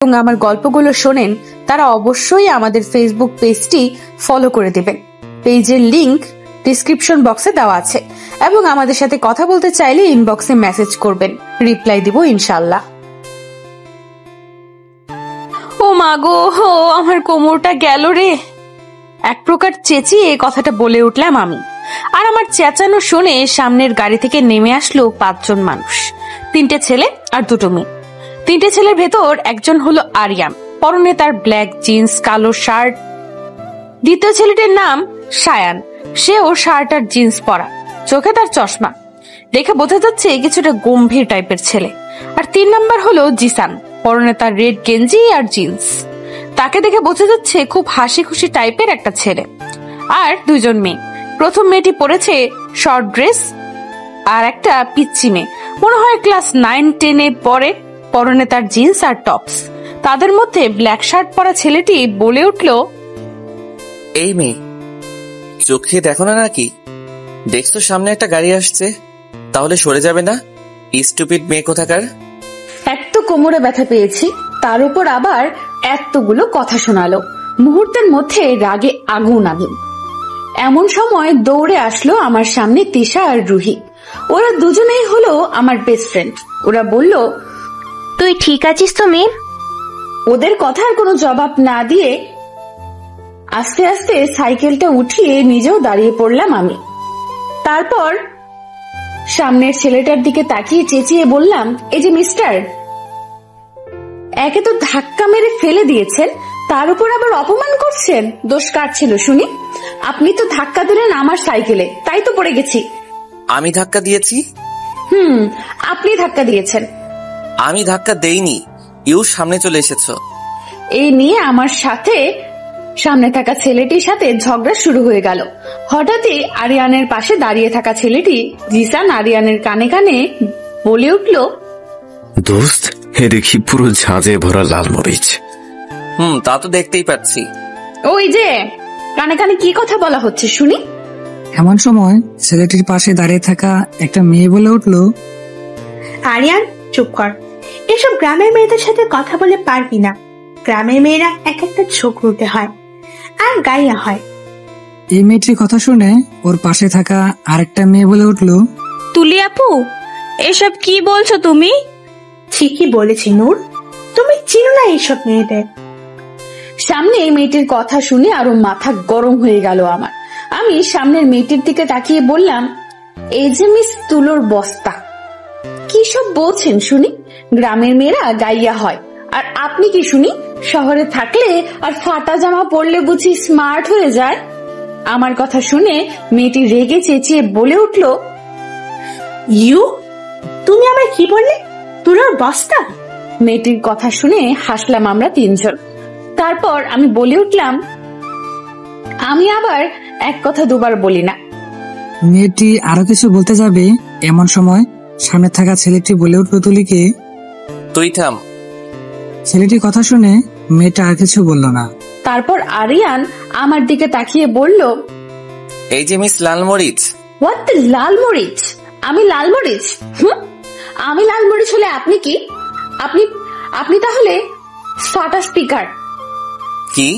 এবং আমার গল্পগুলো শোনেন তারা অবশ্যই আমাদের ফেসবুক পেজটি ফলো করে দেবেন। পেজের লিংক ডিসক্রিপশন বক্সে দেওয়া আছে এবং আমাদের সাথে কথা বলতে চাইলে ইনবক্সে মেসেজ করবেন, রিপ্লাই দিব ইনশাআল্লাহ। ও মা গো, আমার কোমরটা গেল রে। এক প্রকার চেঁচিয়ে কথাটা বলে উঠলাম আমি। আর আমার চেঁচানো শুনে সামনের গাড়ি থেকে নেমে আসলো 5 জন মানুষ, 3টে ছেলে আর 2টো মেয়ে। 3টে ছেলের ভেতর একজন হলো আরিয়ান, পরনে তার ব্ল্যাক জিন্স, কালো শার্ট। দ্বিতীয় ছেলেটির নাম সায়ান, সেও শার্ট আর জিন্স পরা, চোখে তার চশমা, দেখে বোঝা যাচ্ছে কিছুটা গম্ভীর টাইপের ছেলে। আর 3 নাম্বার হলো জিসান, পরনে তার রেড গেঞ্জি আর জিন্স, তাকে দেখে বোঝা যাচ্ছে খুব হাসি খুশি টাইপের একটা ছেলে। আর 2 জন মেয়ে, প্রথম মেয়েটি পরেছে শর্ট ড্রেস আর একটা পিচ্চি মেয়ে, মনে হয় ক্লাস 9-10-এ পড়ে, পরনে তার জিন্স আর টপস। তাদের মধ্যে ব্ল্যাক শার্ট পরা ছেলেটি বলে উঠল, এই মেয়ে, চোখে দেখো না নাকি? দেখছো সামনে একটা গাড়ি আসছে, তাহলে সরে যাবে না? স্টুপিড মেয়ে কোথাকার। এক তো কোমরে ব্যথা পেয়েছি, তার উপর আবার এতগুলো কথা শোনালো। মুহূর্তের মধ্যে রাগে আগুন আগুন। এমন সময় দৌড়ে আসলো আমার সামনে তিশা আর রুহি। ওরা দুজনেই হলো আমার বেস্ট ফ্রেন্ড। ওরা বলল, তুই ঠিক আছিস তো মেয়ে? ওদের কথার কোনো জবাব না দিয়ে আস্তে আস্তে সাইকেলটা উঠিয়ে নিজেও দাঁড়িয়ে পড়লাম আমি। তারপর সামনের ছেলেটার দিকে তাকিয়ে চেঁচিয়ে বললাম, এই যে মিস্টার, একে তো ধাক্কা মেরে ফেলে দিয়েছেন, তার উপর আবার অপমান করছেন। দোষ কার ছিল শুনি? আপনি তো ধাক্কা দিলেন আমার সাইকেলে, তাই তো পড়ে গেছি। আমি ধাক্কা দিয়েছি? আপনি ধাক্কা দিয়েছেন। আমি ধাক্কা দেইনি, ইউ সামনে চলে এসেছো। এই নিয়ে আমার সাথে সামনে থাকা ছেলেটির সাথে ঝগড়া শুরু হয়ে গেল। হঠাৎই আরিয়ানের পাশে দাঁড়িয়ে থাকা ছেলেটি জিসান আরিয়ানের কানে কানে বলে উঠল, দোস্ত, হে দেখি পুরো ঝাঁঝে ভরা লাল মরিচ। তা তো দেখতেই পাচ্ছি। ওই যে কানে কানে কি কথা বলা হচ্ছে শুনি? এমন সময় ছেলেটির পাশে দাঁড়িয়ে থাকা একটা মেয়ে বলে উঠল, আরিয়ান চুপ কর, এসব গ্রামের মেয়েদের সাথে কথা বলে পারবি না। গ্রামের মেয়েরা এক একটা চোখ রুটে হয় আর গাইয়া হয়। এই মেয়েটির কথা শুনে ওর পাশে থাকা আরেকটা মেয়ে বলে উঠল, তুলি আপু, এসব কি বলছো তুমি? ঠিকই বলেছি নূর, তুমি চিনো না এইসব মেয়েদের। সামনে এই মেয়েটির কথা শুনে আরো মাথা গরম হয়ে গেল আমার। আমি সামনের মেয়েটির দিকে তাকিয়ে বললাম, এই যে মিস তুলোর বস্তা, কি সব বলছেন শুনি? গ্রামের মেয়েরা গাইয়া হয়, আর আপনি কি শুনি শহরে থাকলে আর ফাটা জামা পরলে বুঝি স্মার্ট হয়ে যায়? আমার কথা শুনে মেয়েটি রেগে চেঁচিয়ে বলে উঠল, ইউ, তুমি আমায় কি বললে? তুলোর বস্তা? মেয়েটির কথা শুনে হাসলাম আমরা 3 জন। তারপর আমি বলে উঠলাম, আমি আবার এক কথা দুবার বলি না। মেয়েটি আরো কিছু বলতে যাবে, এমন সময় সামনে থাকা ছেলেটি বলে উঠল তুলিকে, তুই থাম। ছেলেটির কথা শুনে মেয়েটা আর কিছু বলল না। তারপর আরিয়ান আমার দিকে তাকিয়ে বলল, এই যে miss Lalmorich. What the Lalmorich? আমি লালমরিচ? আমি লালমরিচ হলে আপনি কি? আপনি তাহলে ফাটা স্পিকার। কি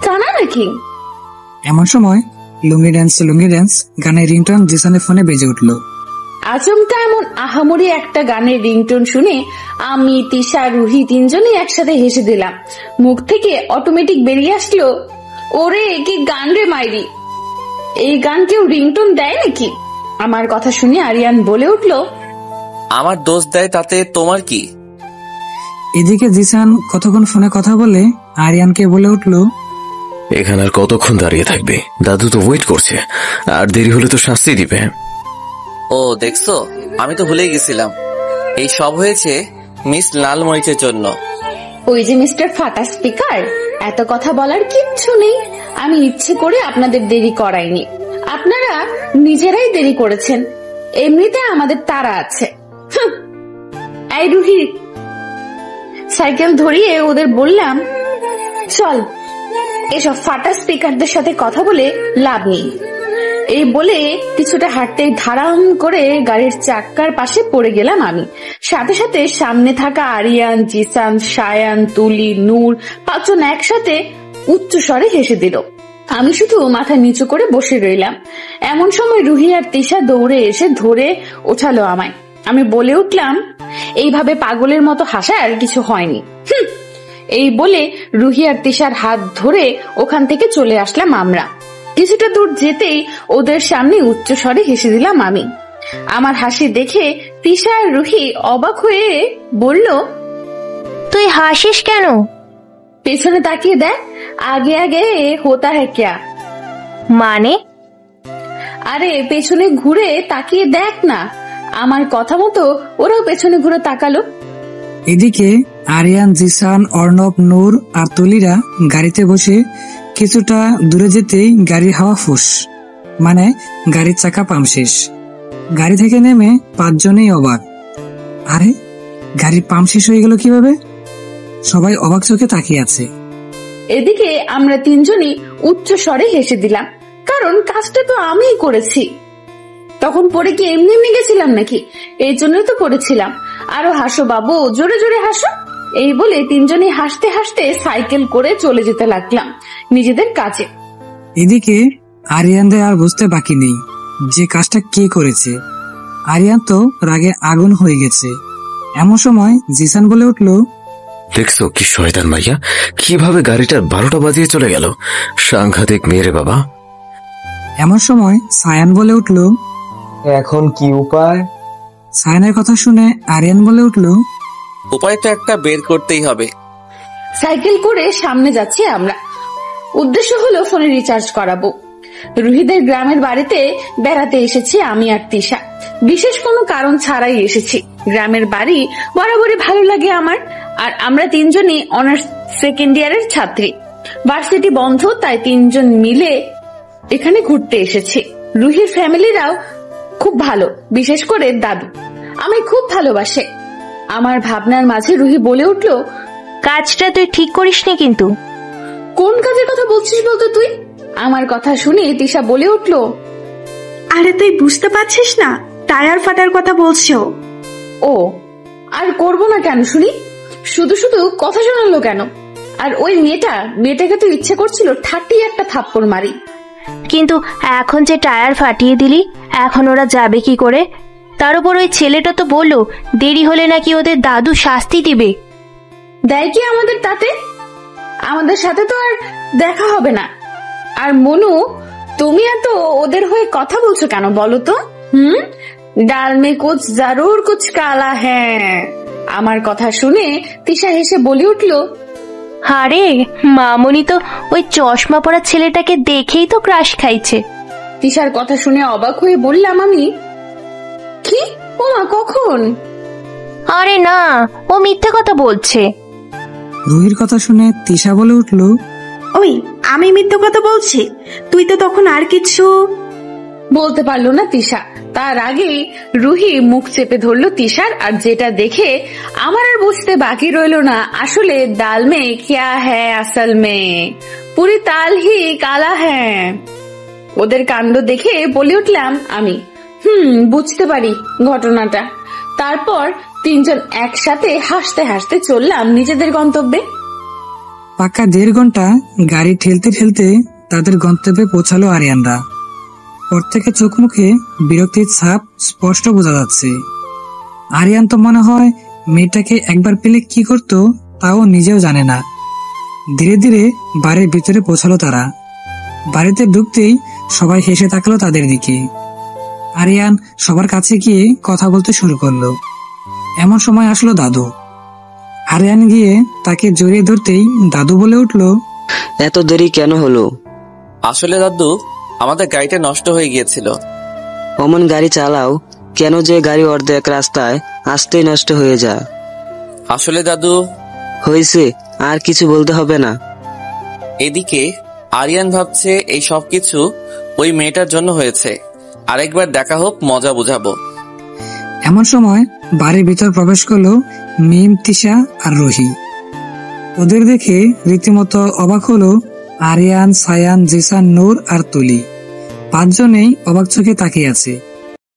জানা নাকি? এমন সময় লুঙ্গি ড্যান্স গানের রিংটোন জিসানের ফোনে বেজে উঠল। আচমকা এমন আহামরি একটা গানের রিংটোন শুনে আমি, তিশা, রুহি 3 জনই একসাথে হেসে দিলাম। মুখ থেকে অটোমেটিক বেরিয়ে আসলো, ওরে কি গান রে মাইরি, এই গান কেউ রিংটোন দেয় নাকি? আমার কথা শুনে আরিয়ান বলে উঠল, আমার দোষ দেয় তাতে তোমার কি? এদিকে জিসান কতক্ষণ ফোনে কথা বলে আরিয়ানকে বলে উঠল, এখানে আর কতক্ষণ দাঁড়িয়ে থাকবে? দাদু তো ওয়েট করছে, আর দেরি হলে তো শাস্তি দিবে। ও দেখছো, আমি তো ভুলেই গেছিলাম, এই সব হয়েছে মিস লালমরিচের জন্য। ওই যে মিস্টার ফাটা স্পিকার, এত কথা বলার কিচ্ছু নেই। আমি ইচ্ছে করে আপনাদের দেরি করাইনি, আপনারা নিজেরাই দেরি করেছেন। এমনিতে আমাদের তাড়া আছে। এই রুহি, সাইকেল ধরিয়ে ওদের বললাম, চল, এসব ফাটা স্পিকারদের সাথে কথা বলে লাভ নেই। এই বলে কিছুটা হাঁটতেই ধারাম করে গাড়ির চাক্কার পাশে পড়ে গেলাম আমি। সাথে সাথে সামনে থাকা আরিয়ান, জিসান, সায়ান, তুলি, নূর পাঁচজন একসাথে উচ্চ স্বরে হেসে দিল। আমি শুধু মাথা নিচু করে বসে রইলাম। এমন সময় রুহি আর তিশা দৌড়ে এসে ধরে ওঠালো আমায়। আমি বলে উঠলাম, এইভাবে পাগলের মতো হাসার কিছু হয়নি। এই বলে রুহি আর তিশার হাত ধরে ওখান থেকে চলে আসলাম আমরা। কিছুটা দূর যেতেই ওদের সামনে উচ্চ স্বরে হেসে দিলাম আমি। আমার হাসি দেখে তিশা আর রুহি অবাক হয়ে বলল, তুই হাসিস কেন? পেছনে তাকিয়ে দেখ, আগে আগে হোতা হ্যাঁ ক্যা। মানে? আরে পেছনে ঘুরে তাকিয়ে দেখ না। আমার কথা মতো ওরাও পেছনে ঘুরে তাকালো। এদিকে আরিয়ান, জিসান, অর্ণব, নূর আর তুলিরা গাড়িতে বসে কিছুটা দূরে যেতেই গাড়ির হাওয়া ফুস, মানে গাড়ির চাকা পাম্প শেষ। গাড়ি থেকে নেমে পাঁচজনেই অবাক। আরে গাড়ির পাম্প শেষ হয়ে গেল কিভাবে? সবাই অবাক চোখে তাকিয়ে আছে। এদিকে আমরা তিনজনই উচ্চ স্বরে হেসে দিলাম, কারণ কাজটা তো আমিই করেছি। তখন পরে কি এমনি এমনি গেছিলাম নাকি? এই জন্যই তো করেছিলাম। আরো হাসো বাবু, জোরে জোরে হাসো। এই বলে তিনজনই হাসতে হাসতে সাইকেল করে চলে যেতে লাগলাম নিজেদের কাজে। এদিকে আরিয়ানদের আর বুঝতে বাকি নেই যে কাজটা কে করেছে। আরিয়ান তো রাগে আগুন হয়ে গেছে। এমন সময় জিসান বলে উঠল, দেখছো কি শয়তান মাইয়া, কিভাবে গাড়িটার 12টা বাজিয়ে চলে গেল। সাংঘাতিক মেয়ে রে বাবা। এমন সময় সায়ান বলে উঠল, এখন কি উপায়? সায়ানের কথা শুনে আরিয়ান বলে উঠল, উপায় তো একটা বের করতেই হবে। সাইকেল করে সামনে যাচ্ছি আমরা। উদ্দেশ্য হলো ফোনে রিচার্জ করাবো। রুহিদের গ্রামের বাড়িতে বেড়াতে এসেছি আমি আর তিশা। বিশেষ কোনো কারণ ছাড়াই এসেছি। গ্রামের বাড়ি বরাবরই ভালো লাগে আমার। আর আমরা তিনজনই অনার্স সেকেন্ড ইয়ারের ছাত্রী। ভার্সিটি বন্ধ, তাই তিনজন মিলে এখানে ঘুরতে এসেছি। রুহির ফ্যামিলিরাও খুব ভালো, বিশেষ করে দাদু আমি খুব ভালোবাসে। আমার ভাবনার মাঝে রুহি বলে উঠল, কাজটা তুই ঠিক করিসনি কিন্তু। কোন কাজের কথা বলছিস বলতো তুই? আমার কথা শুনে তিশা বলে উঠল, আরে তুই বুঝতে পারছিস না, টায়ার ফাটার কথা বলছো। ও, আর করবো না কেন শুনি? শুধু শুধু কথা শোনালো কেন? আর ওই মেয়েটাকে তো ইচ্ছে করছিল ঠাটিয়ে একটা থাপ্পড় মারি। কিন্তু এখন যে টায়ার ফাটিয়ে দিলি, এখন ওরা যাবে কি করে? তার উপর ওই ছেলেটা তো বললো দেরি হলে নাকি ওদের দাদু শাস্তি দিবে। দেয় কি আমাদের তাতে? আমাদের সাথে তো আর দেখা হবে না। আর মনু, তুমি এত ওদের হয়ে কথা বলছো কেন বলো তো? ডাল মে কুছ জরুর কুছ কালা হ্যাঁ। আমার কথা শুনে তিশা হেসে বলে উঠল, আরে মামনি তো ওই চশমা পরা ছেলেটাকে দেখেই তো ক্রাশ খাইছে। তিশার কথা শুনে অবাক হয়ে বললাম আমি, কি? ওমা, কখন? আরে না, ও মিথ্যে কথা বলছে। রুহির কথা শুনে তিশা বলে উঠল, ওই আমি মিথ্যে কথা বলছি? তুই তো তখন আর কিছু বলতে পারলো না তিশা। তার আগেই রুহি মুখ চেপে ধরলো তিশার। আর যেটা দেখে আমার আর বুঝতে বাকি রইলো না, আসলে দাল মে ক্যা হ্যায় আসল মে, পুরি তাল হি কালা হ্যায়। ওদের কাণ্ড দেখে বলে উঠলাম আমি, বুঝতে পারি ঘটনাটা। তারপর তিনজন একসাথে হাসতে হাসতে চললাম নিজেদের গন্তব্যে। পাক্কা 1.5 ঘন্টা গাড়ি ঠেলতে ঠেলতে তাদের গন্তব্যে পৌঁছালো আরিয়ানরা। পর থেকে চোখ মুখে বিরক্তির ছাপ স্পষ্ট বোঝা যাচ্ছে। আরিয়ান তো মনে হয় মেয়েটাকে একবার পেলে কি করতো তাও নিজেও জানে না। ধীরে ধীরে বাড়ির ভিতরে পৌঁছালো তারা। বাড়িতে ঢুকতেই সবাই হেসে তাকালো তাদের দিকে। আরিয়ান সবার কাছে গিয়ে কথা বলতে শুরু করলো। এমন সময় আসলো দাদু। আরিয়ান গিয়ে তাকে জড়িয়ে ধরতেই দাদু বলে উঠল, এত দেরি কেন হলো? আসলে দাদু, আমাদের গাড়িটা নষ্ট হয়ে গিয়েছিল। অমন গাড়ি চালাও কেন যে গাড়ি অর্ধেক রাস্তায় আসতেই নষ্ট হয়ে যায়? আসলে দাদু, হয়েছে, আর কিছু বলতে হবে না। এদিকে আরিয়ান ভাবছে এই সব কিছু ওই মেয়েটার জন্য হয়েছে। আরেকবার দেখা হোক, মজা বুঝাবো। এমন সময় বাড়ির ভিতর প্রবেশ করলো মিম, তিশা আর রুহি। ওদের দেখে রীতিমতো অবাক হলো আরিয়ান, সায়ান, জিসান, নূর আর তুলি। 5 জনেই অবাক চোখে তাকিয়ে আছে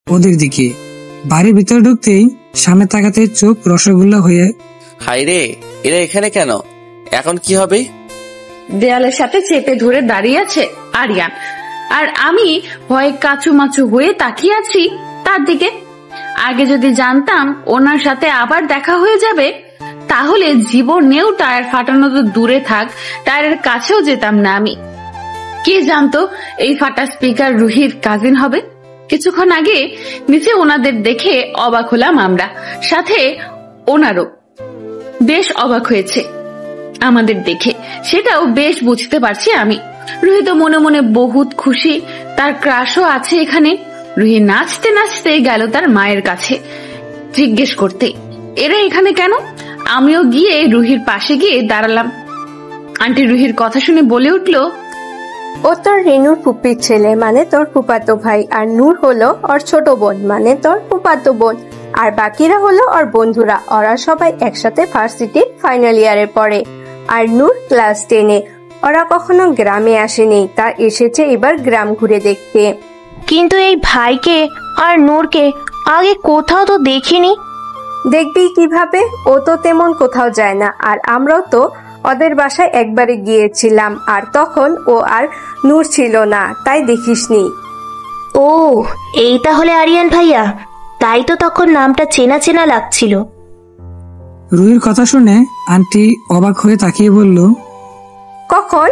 ওদের দিকে। বাড়ির ভিতরে ঢুকতেই সামনে তাকাতে চোখ রসগোল্লা হয়ে। হাই রে, এরা এখানে কেন? এখন কি হবে? দেয়ালের সাথে চেপে ধরে দাঁড়িয়ে আছে আরিয়ান, আর আমি ভয়ে কাচুমাচু হয়ে তাকিয়ে আছি তার দিকে। আগে যদি জানতাম ওনার সাথে আবার দেখা হয়ে যাবে, তাহলে জীবনেও টায়ার ফাটানো তো দূরে থাক, টায়ারের কাছেও যেতাম না আমি। কে জানতো এই ফাটা স্পিকার রুহির কাজিন হবে। কিছুক্ষণ আগে নিচে ওনাদের দেখে অবাক হলাম আমরা, সাথে ওনারও বেশ অবাক হয়েছে আমাদের দেখে, সেটাও বেশ বুঝতে পারছি আমি। রুহি তো মনে মনে বহুত খুশি, তার ক্রাশও আছে এখানে। রুহি নাচতে নাচতে গেল তার মায়ের কাছে জিজ্ঞেস করতে, এরা এখানে কেন? আমিও গিয়ে রুহির পাশে গিয়ে দাঁড়ালাম। আন্টি রুহির কথা শুনে বলে উঠলো, ও তোর রেনুর ফুপির ছেলে, মানে তোর ফুপাতো ভাই, আর নূর হলো ওর ছোট বোন, মানে তোর ফুপাতো বোন, আর বাকিরা হলো ওর বন্ধুরা। ওরা সবাই একসাথে ভার্সিটির ফাইনাল ইয়ারে পড়ে, আর নূর ক্লাস 10-এ। ওরা কখনো গ্রামে আসেনি, তা এসেছে এবার গ্রাম ঘুরে দেখতে। কিন্তু এই ভাইকে আর নূরকে আগে কোথাও তো দেখিনি। দেখবি কিভাবে, ও তো তেমন কোথাও যায় না, আর আমরাও তো ওদের বাসায় একবারে গিয়েছিলাম, আর তখন ও আর নূর ছিল না, তাই দেখিসনি। ও, এই তাহলে আরিয়ান ভাইয়া, তাই তো তখন নামটা চেনা চেনা লাগছিল। রুহির কথা শুনে আন্টি অবাক হয়ে তাকিয়ে বলল, কখন?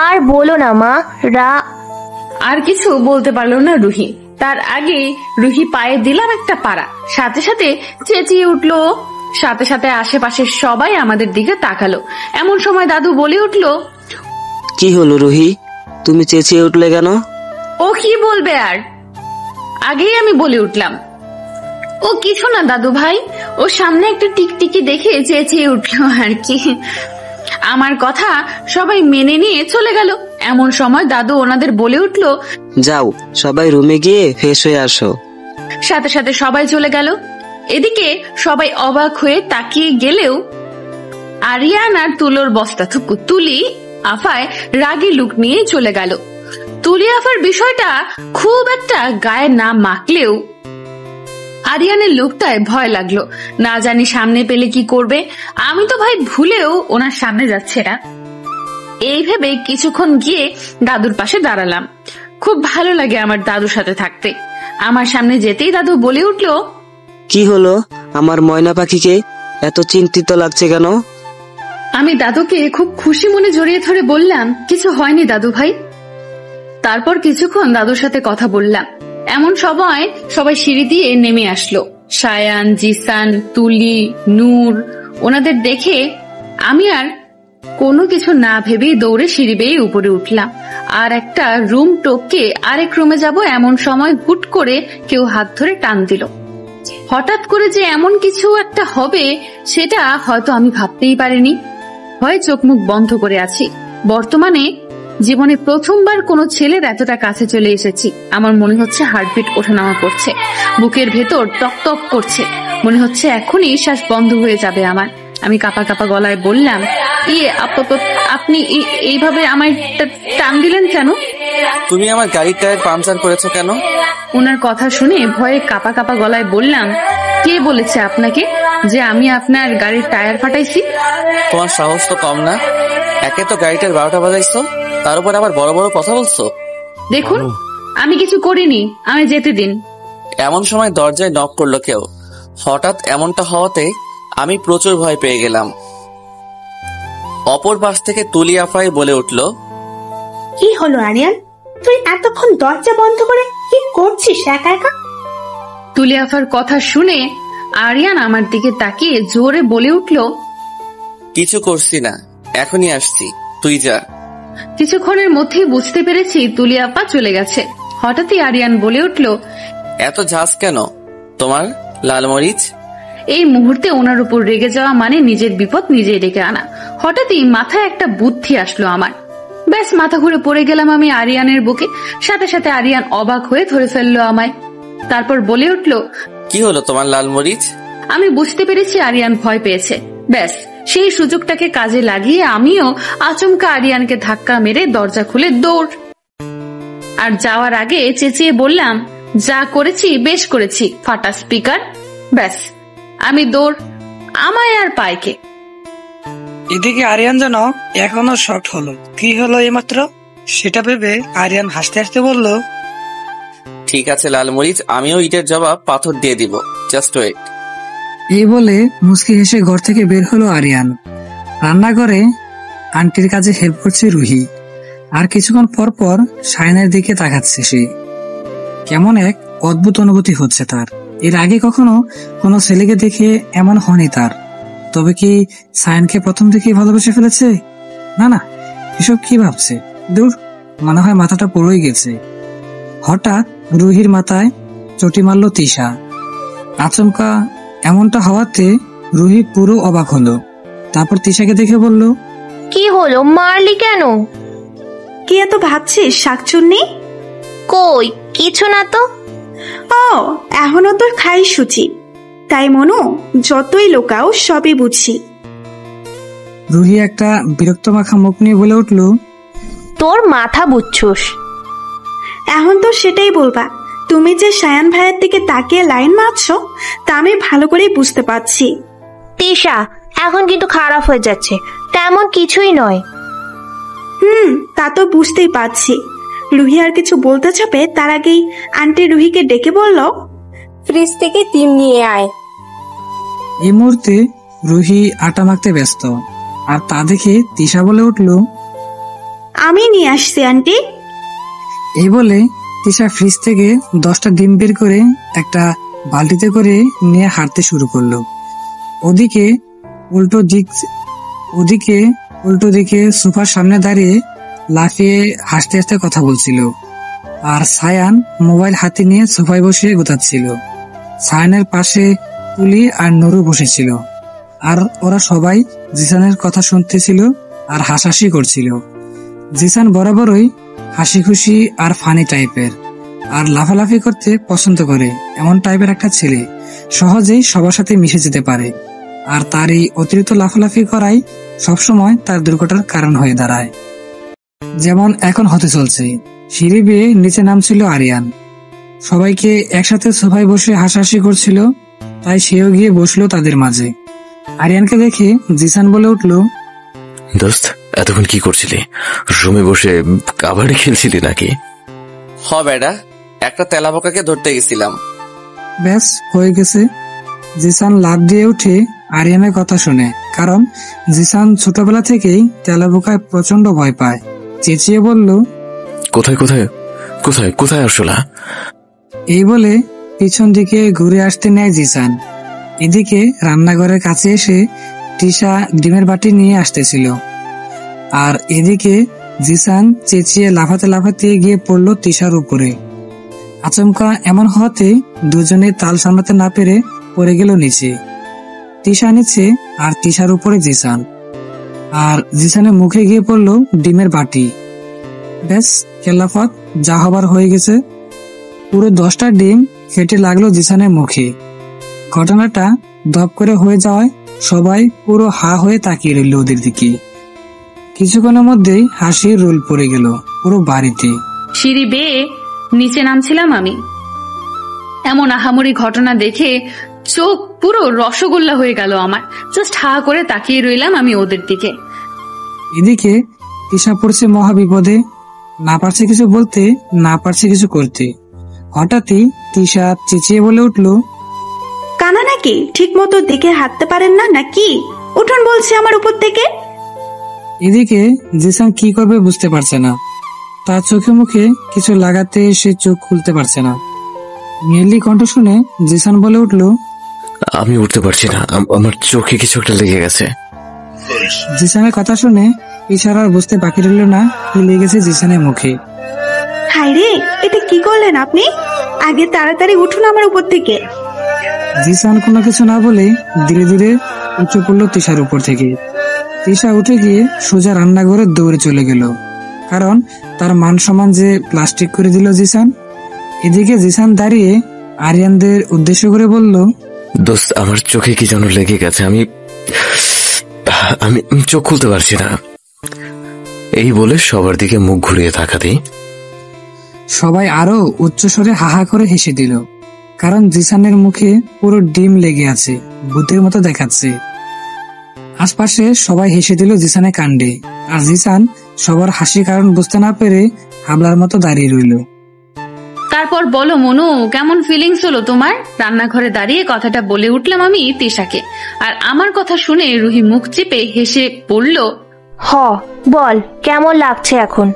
আর বলো না মা, আর কিছু বলতে পারলো না রুহি। তার আগে রুহি পায়ে দিলাম একটা পাড়া, সাথে সাথে চেঁচিয়ে উঠলো, সাথে সাথে আশেপাশের সবাই আমাদের দিকে তাকালো। এমন সময় দাদু বলে উঠলো, কি হলো রুহি, তুমি চেঁচিয়ে উঠলে কেন? ও কি বলবে আর? আগেই আমি বলে উঠলাম, ও কিছু না দাদু ভাই, ও সামনে একটা টিকটিকি দেখে চেঁচিয়ে উঠলো আর কি। আমার কথা সবাই মেনে নিয়ে চলে গেল। এমন সময় দাদু ওনাদের বলে উঠলো, যাও সবাই রুমে গিয়ে ফ্রেশ হয়ে আসো। সাথে সাথে সবাই চলে গেল। এদিকে সবাই অবাক হয়ে তাকিয়ে গেলেও আরিয়ান আর তুলোর বস্তাটুকু তুলি আফায় রাগী লুক নিয়ে চলে গেল। তুলি আফার বিষয়টা খুব একটা গায়ে না মাখলেও আরিয়ানের লোকটায় ভয় লাগলো, না জানি সামনে পেলে কি করবে। আমি তো ভাই ভুলেও ওনার সামনে যাচ্ছে না। এই ভেবে কিছুক্ষণ গিয়ে দাদুর পাশে দাঁড়ালাম। খুব ভালো লাগে আমার দাদুর সাথে থাকতে। আমার সামনে যেতেই দাদু বলে উঠলো, কি হলো, আমার ময়না পাখিকে এত চিন্তিত লাগছে কেন? আমি দাদুকে খুব খুশি মনে জড়িয়ে ধরে বললাম, কিছু হয়নি দাদু ভাই। তারপর কিছুক্ষণ দাদুর সাথে কথা বললাম। এমন সময় সবাই সিঁড়ি দিয়ে নেমে আসলো। সায়ান, জিসান, তুলি, নূর। ওনাদের দেখে আমি আর কোনো কিছু না ভেবেই দৌড়ে সিঁড়ি বেয়ে উপরে উঠলাম। আর একটা রুম টপকে আরেক রুমে যাব, এমন সময় হুট করে কেউ হাত ধরে টান দিল। হঠাৎ করে যে এমন কিছু একটা হবে সেটা হয়তো আমি ভাবতেই পারিনি। ভয়ে চোখ মুখ বন্ধ করে আছি। বর্তমানে জীবনে প্রথমবার কোনো ছেলের এতটা কাছে চলে এসেছি। আমার মনে হচ্ছে হার্টবিট ওঠানামা করছে, বুকের ভেতর টক টক করছে, মনে হচ্ছে এখনই শ্বাস বন্ধ হয়ে যাবে আমার। আমি কাঁপা কাঁপা গলায় বললাম, আপনি এইভাবে আমায় টান দিলেন কেন? তুমি আমার গাড়ির টায়ার পাংচার করেছো কেন? ওনার কথা শুনে ভয়ে কাঁপা কাঁপা গলায় বললাম, কে বলেছে আপনাকে যে আমি আপনার গাড়ির টায়ার ফাটাইছি? তোমার সাহস তো কম না। একে তো গাড়িটার 12টা বাজাইছো, তার উপর আবার বড় বড় কথা বলছো। দেখুন, আমি কিছু করিনি, আমি যেতে দিন। এমন সময় দরজায় নক করলো কেউ। হঠাৎ এমনটা হওয়াতে আমি প্রচুর ভয় পেয়ে গেলাম। অপর পাশ থেকে তুলি আফাই বলে উঠলো, কি হলো আরিয়ান, তুই এতক্ষণ দরজা বন্ধ করে কি করছিস একা একা? তুলি আফার কথা শুনে আরিয়ান আমার দিকে তাকিয়ে জোরে বলে উঠলো, কিছু করছি না, এখনই আসছি, তুই যা। কিছুক্ষণের মধ্যেই বুঝতে পেরেছি তুলি আপা চলে গেছে। হঠাৎই আরিয়ান বলে উঠলো, এত ঝাঁজ কেন তোমার লালমরিচ? এই মুহূর্তে ওনার উপর রেগে যাওয়া মানে নিজের বিপদ নিজেই ডেকে আনা। হঠাৎই মাথায় একটা বুদ্ধি আসলো আমার। ব্যাস মাথা ঘুরে পড়ে গেলাম আমি আরিয়ানের বুকে। সাথে সাথে আরিয়ান অবাক হয়ে ধরে ফেললো আমায়। তারপর বলে উঠলো, কি হলো তোমার লালমরিচ? আমি বুঝতে পেরেছি আরিয়ান ভয় পেয়েছে। ব্যাস সেই সুযোগটাকে কাজে লাগিয়ে আমিও আচমকা আরিয়ানকে ধাক্কা মেরে দরজা খুলে দৌড়। আর যাওয়ার আগে চেঁচিয়ে বললাম, যা করেছি বেশ করেছি, ফাটা স্পিকার। ব্যাস, আমি দৌড়, আমায় আর পাইকে। এদিকে আরিয়ান যেন এখনো শক্ট হলো। কি হলো এইমাত্র সেটা ভেবে আরিয়ান হাসতে হাসতে বলল, ঠিক আছে লালমরিচ, আমিও ইটের জবাব পাথর দিয়ে দিব, জাস্ট ওয়েট। এই বলে মুচকি হেসে ঘর থেকে বের হলো আরিয়ান। রান্নাঘরে আন্টির কাছে হেল্প করছে রুহি। আর কিছুক্ষণ পর পর সায়নের দিকে তাকাচ্ছে সে। কেমন এক অদ্ভুত অনুভূতি হচ্ছে তার। এর আগে কখনো কোনো ছেলেকে দেখে এমন হয়নি তার। তবে কি সায়নকে প্রথম থেকেই ভালোবেসে ফেলেছে? না না, এসব কি ভাবছে? দূর, মনে হয় মাথাটা পুরোই গেছে। হঠাৎ রুহির মাথায় চটি মারল তিশা। আচমকা এমনটা হওয়াতে রুহি পুরো অবাক হলো। তারপর তিশাকে দেখে বলল, কি হলো, মারলি কেন? কি এত ভাবছিস শাকচুন্নি? কই কিছু না তো। ও, এখনো তোর খাই সূচি, তাই মনু যতই লোকাও সবই বুঝি। রুহি একটা বিরক্ত মাখা মুখ নিয়ে বলে উঠল, তোর মাথা বুঝছুস। এখন তো সেটাই বলবা। তুমি যে সায়ান ভাইয়ের দিকে তাকিয়ে লাইন মারছো তা আমি ভালো করেই বুঝতে পারছি। তিশা, এখন কিন্তু খারাপ হয়ে যাচ্ছে। তেমন কিছুই নয়। তা তো বুঝতেই পারছি। রুহি আর কিছু বলতে চাপে তার আগেই আন্টি রুহিকে ডেকে বলল, ফ্রিজ থেকে ডিম নিয়ে আয়। এই মুহূর্তে রুহি আটা মাখতে ব্যস্ত। আর তা দেখে তিশা বলে উঠল, আমি নিয়ে আসছি আন্টি। এই বলে তিশা ফ্রিজ থেকে 10টা ডিম বের করে একটা বালতিতে করে নিয়ে হাঁটতে শুরু করলো। ওদিকে উল্টো দিকে সোফার সামনে দাঁড়িয়ে লাফিয়ে হাসতে হাসতে কথা বলছিল। আর সায়ান মোবাইল হাতে নিয়ে সোফায় বসে গোতাচ্ছিল। সায়ানের পাশে তুলি আর নুরু বসেছিল। আর ওরা সবাই জিসানের কথা শুনতেছিল আর হাসাহাসি করছিল। জিসান বরাবরই হাসি খুশি আর ফানি টাইপের, আর লাফালাফি করতে পছন্দ করে এমন টাইপের একটা ছেলে। সহজেই সবার সাথে মিশে যেতে পারে। আর তার এই অতিরিক্ত লাফালাফি করাই সবসময় তার দুর্ঘটনার কারণ হয়ে দাঁড়ায়। যেমন এখন হতে চলছে। সিঁড়ি বেয়ে নিচে নামছিল আরিয়ান। সবাইকে একসাথে সোফায় বসে হাসাহাসি করছিল, তাই সেও গিয়ে বসলো তাদের মাঝে। আরিয়ানকে দেখে জিসান বলে উঠল, দোস্ত, এতক্ষণ কি করছিলি? রুমে বসে কাবাডি খেলছিলি নাকি? হ বেডা, একটা তেলাপোকাকে ধরতে গেছিলাম। ব্যাস হয়ে গেছে। জিসান লাফ দিয়ে উঠে আরিয়ানের কথা শুনে, কারণ জিসান ছোটবেলা থেকেই তেলাপোকায় প্রচন্ড ভয় পায়। চেঁচিয়ে বলল, কোথায় কোথায় কোথায় কোথায় আসলা? এই বলে পিছন দিকে ঘুরে আসতে নেয় জিসান। এদিকে রান্নাঘরের কাছে এসে তিশা ডিমের বাটি নিয়ে আসতেছিল। আর এদিকে জিসান চেঁচিয়ে লাফাতে লাফাতে গিয়ে পড়লো তিশার উপরে। আচমকা এমন হওয়াতে দুজনে তাল সামলাতে না পেরে পড়ে গেল নিচে। তিশা নিচে আর তিশার উপরে জিসান। আর জিসানের মুখে গিয়ে পড়লো ডিমের বাটি। ব্যাস, খেলাফত যা হবার হয়ে গেছে। পুরো 10টা ডিম খেটে লাগলো জিসানের মুখে। ঘটনাটা ধপ করে হয়ে যাওয়ায় সবাই পুরো হা হয়ে তাকিয়ে রইল ওদের দিকে। কিছুক্ষণের মধ্যেই হাসির রোল পড়ে গেল পুরো বাড়িতে। সিঁড়ি বেয়ে নিচে নামছিলাম আমি। এমন আহামরি ঘটনা দেখে চোখ পুরো রসগোল্লা হয়ে গেল আমার। জাস্ট হা করে তাকিয়ে রইলাম আমি ওদের দিকে। এদিকে তিশা পড়ছে মহা বিপদে। না পারছে কিছু বলতে, না পারছে কিছু করতে। হঠাৎই তিশা চেঁচিয়ে বলে উঠল, কানা নাকি? ঠিক মতো দেখে হাঁটতে পারেন না নাকি? উঠুন বলছি আমার উপর থেকে। এদিকে জিসান কি করবে বুঝতে পারছে না। তার চোখে মুখে কিছু লাগাতে সে চোখ খুলতে পারছে না। মেয়েলি কণ্ঠ শুনে জিসান বলে উঠল, আমি উঠতে পারছি না, আমার চোখে কিছু একটা লেগে গেছে। জিসানের কথা শুনে ইশারা বুঝতে বাকি রইল না কি লেগেছে জিসানের মুখে। হাই রে, এটা কি করলেন আপনি? আগে তাড়াতাড়ি উঠুন আমার উপর থেকে। জিসান কোনো কিছু না বলে ধীরে ধীরে উঠে পড়লো তিশার উপর থেকে। তিশা উঠে গিয়ে সোজা রান্নাঘরে দৌড়ে চলে গেল, কারণ তার মান সম্মান যে প্লাস্টিক করে দিল জিসান। এদিকে জিসান দাঁড়িয়ে আরিয়ানদের উদ্দেশ্য করে বলল, দোস্ত, আমার চোখে কি যেন লেগে গেছে, আমি চোখ খুলতে পারছি না। এই বলে সবার দিকে মুখ ঘুরিয়ে তাকাতেই সবাই আরো উচ্চস্বরে হাহা করে হেসে দিল, কারণ জিসানের মুখে পুরো ডিম লেগে আছে, ভূতের মতো দেখাচ্ছে। আশপাশে সবাই হেসে দিল জিসানের কাণ্ডে, আর জিসান সবার হাসির কারণ বুঝতে না পেরে হাবলার মতো দাঁড়িয়ে রইল। তারপর বলো মনু, কেমন ফিলিংস হলো তোমার? রান্নাঘরে দাঁড়িয়ে কথাটা বলে উঠলাম আমি তিশাকে, আর আমার কথা শুনে রুহি মুখ চেপে হেসে বলল, বল কেমন লাগছে এখন?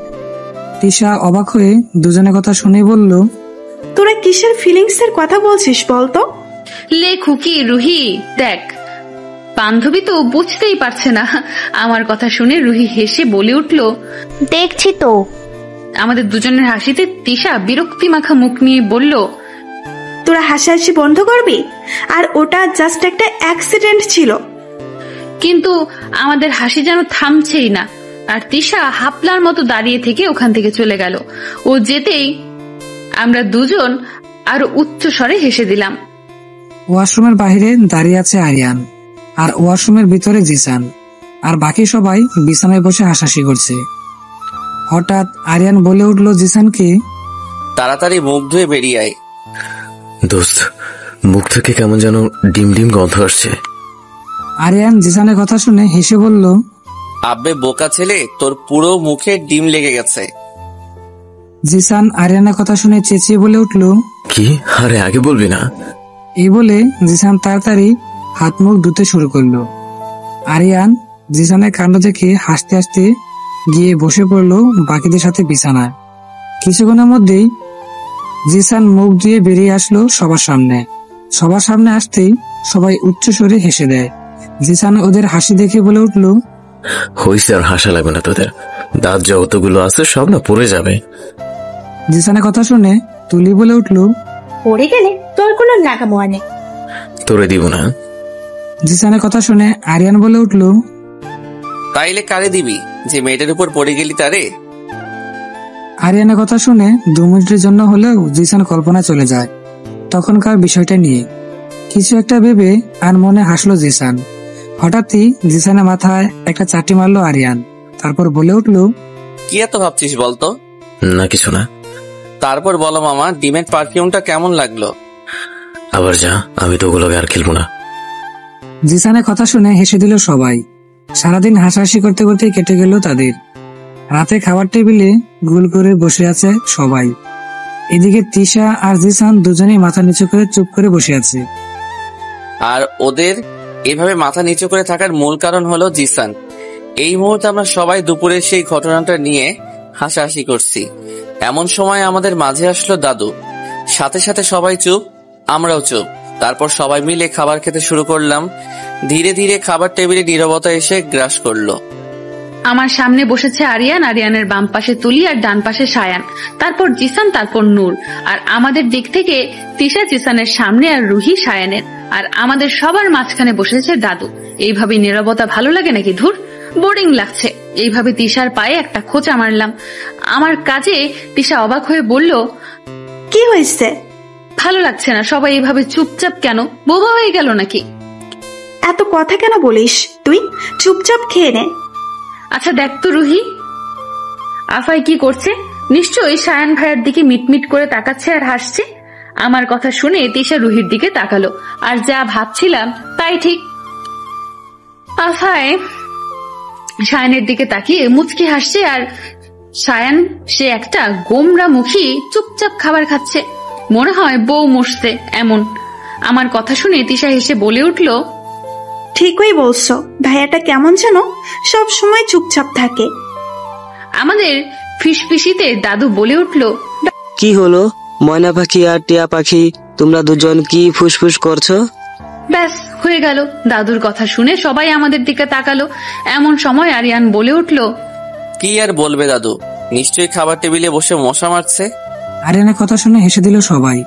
তিশা অবাক হয়ে দুজনের কথা শুনে বলল, তোরা কিসের ফিলিংস এর কথা বলছিস বলতো? লে খুকি রুহি, দেখ বান্ধবী তো বুঝতেই পারছে না। আমার কথা শুনে রুহি হেসে বলে উঠল, দেখছি তো। আমাদের দুজনের হাসিতে তিশা বিরক্তি মাখা মুখ নিয়ে বলল, তোরা হাসাহাসি বন্ধ করবি? আর ওটা জাস্ট একটা অ্যাক্সিডেন্ট ছিল। কিন্তু আমাদের হাসি যেন থামছেই না, আর তিশা হাপলার মতো দাঁড়িয়ে থেকে ওখান থেকে চলে গেল। ও যেতেই আমরা দুজন আরো উচ্চ স্বরে হেসে দিলাম। ওয়াশরুমের বাইরে দাঁড়িয়ে আছে আরিয়ান, আর ওয়াশরুমের ভিতরে জিসান, আর বাকি সবাই বিছানায় বসে হাসাহাসি করছে। হঠাৎ আরিয়ান বলে উঠল জিসানকে, তাড়াতাড়ি মুখ ধুয়ে বেরিয়ে আয়। দোস্ত, মুখ থেকে কেমন যেন ডিম ডিম গন্ধ আসছে। আরিয়ান জিসানের কথা শুনে হেসে বলল, আব্বে বোকা ছেলে, তোর পুরো মুখে ডিম লেগে গেছে। জিসান আরিয়ানের কথা শুনে চেঁচিয়ে বলে উঠল, কি? আরে আগে বলবি না? এই বলে জিসান তাড়াতাড়ি হাত মুখ ধুতে শুরু করলো। আরিয়ান জিসানের কাণ্ড দেখে হাসতে হাসতে গিয়ে বসে পড়লো বাকিদের সাথে বিছানায়। কিছুক্ষণের মধ্যেই জিসান মুখ দিয়ে বেরিয়ে আসলো সবার সামনে আসতেই সবাই উচ্চ স্বরে হেসে দেয়। জিসান ওদের হাসি দেখে বলে উঠল, হইছে, আর হাসা লাগবে না তোদের, দাঁত যতগুলো আছে সব না পড়ে যাবে। জিসানের কথা শুনে তুলি বলে উঠল, পড়ে গেলে তোর কোনো নাগামোয়া নেই। তোরে দিব না। জিসানের কথা শুনে আরিয়ান বলে উঠল, তাইলে কারে দিবি যে মেয়েটার উপর পড়ে গেলি তারে? আরিয়ানের কথা শুনে 2 মিনিটের জন্য হলেও জিসান কল্পনায় চলে যায় তখনকার বিষয়টা নিয়ে। কিছু একটা ভেবে আর মনে হাসলো জিসান। হঠাৎই জিসানের মাথায় একটা চাটি মারলো আরিয়ান, তারপর বলে উঠল, কি এত ভাবছিস বলতো? না কিছু না। তারপর বলো মামা, ডিমের পারফিউমটা কেমন লাগলো? আবার যা, আমি তো ওগুলোকে আর খেলবো না। জিসানের কথা শুনে হেসে দিল সবাই। সারাদিন হাসাহাসি করতে করতে কেটে গেল তাদের। রাতে খাবার টেবিলে গোল করে বসে আছে সবাই। এদিকে তিশা আর জিসান দুজনেই মাথা নিচু করে চুপ করে বসে আছে। আর ওদের এভাবে মাথা নিচু করে থাকার মূল কারণ হলো জিসান। এই মুহূর্তে আমরা সবাই দুপুরে সেই ঘটনাটা নিয়ে হাসাহাসি করছি। এমন সময় আমাদের মাঝে আসলো দাদু। সাথে সাথে সবাই চুপ, আমরাও চুপ। তারপর সবাই মিলে খাবার খেতে শুরু করলাম। ধীরে ধীরে খাবার টেবিলে নীরবতা এসে গ্রাস করলো। আমার সামনে বসেছে আরিয়ান, আরিয়ানের বাম পাশে তুলি আর ডান পাশে সায়ান, তারপর জিসান, তারপর নূর, আর আমাদের দিক থেকে তিশা জিসানের সামনে, আর রুহি সায়ানের, আর আমাদের সবার মাঝখানে বসেছে দাদু। এইভাবে নীরবতা ভালো লাগে নাকি? ধুর, বোরিং লাগছে। এইভাবে তিশার পায়ে একটা খোঁচা মারলাম। আমার কাজে তিশা অবাক হয়ে বলল, কি হয়েছে? ভালো লাগছে না, সবাই এইভাবে চুপচাপ কেন? বোবা হয়ে গেল নাকি? এত কথা কেন বলিস তুই? চুপচাপ খেয়ে নে। আচ্ছা দেখ তো রুহি, আফাই কি করছে? নিশ্চয়ই সায়ান ভাইয়ের দিকে মিটমিট করে তাকাচ্ছে আর হাসছে। আমার কথা শুনে তিশা রুহির দিকে তাকালো, আর যা ভাবছিলাম তাই ঠিক। আফাই সায়ানের দিকে তাকিয়ে মুচকি হাসছে, আর সায়ান সে একটা গোমরা মুখী চুপচাপ খাবার খাচ্ছে, মনে হয় বউ মরছে এমন। আমার কথা শুনে তিশা হেসে বলে উঠল, ঠিকই বলছো, ভাইয়াটা কেমন যেন সব সময় চুপচাপ থাকে। আমাদের ফিসফিসিতে দাদু বলে উঠল, কি হলো ময়না পাখি আর টিয়া পাখি, তোমরা দুজন কি ফুসফুস করছো? ব্যাস হয়ে গেল। দাদুর কথা শুনে সবাই আমাদের দিকে তাকালো। এমন সময় আরিয়ান বলে উঠল, কি আর বলবে দাদু, নিশ্চয়ই খাবার টেবিলে বসে মশা মারছে। আরিয়ানের কথা শুনে হেসে দিল সবাই।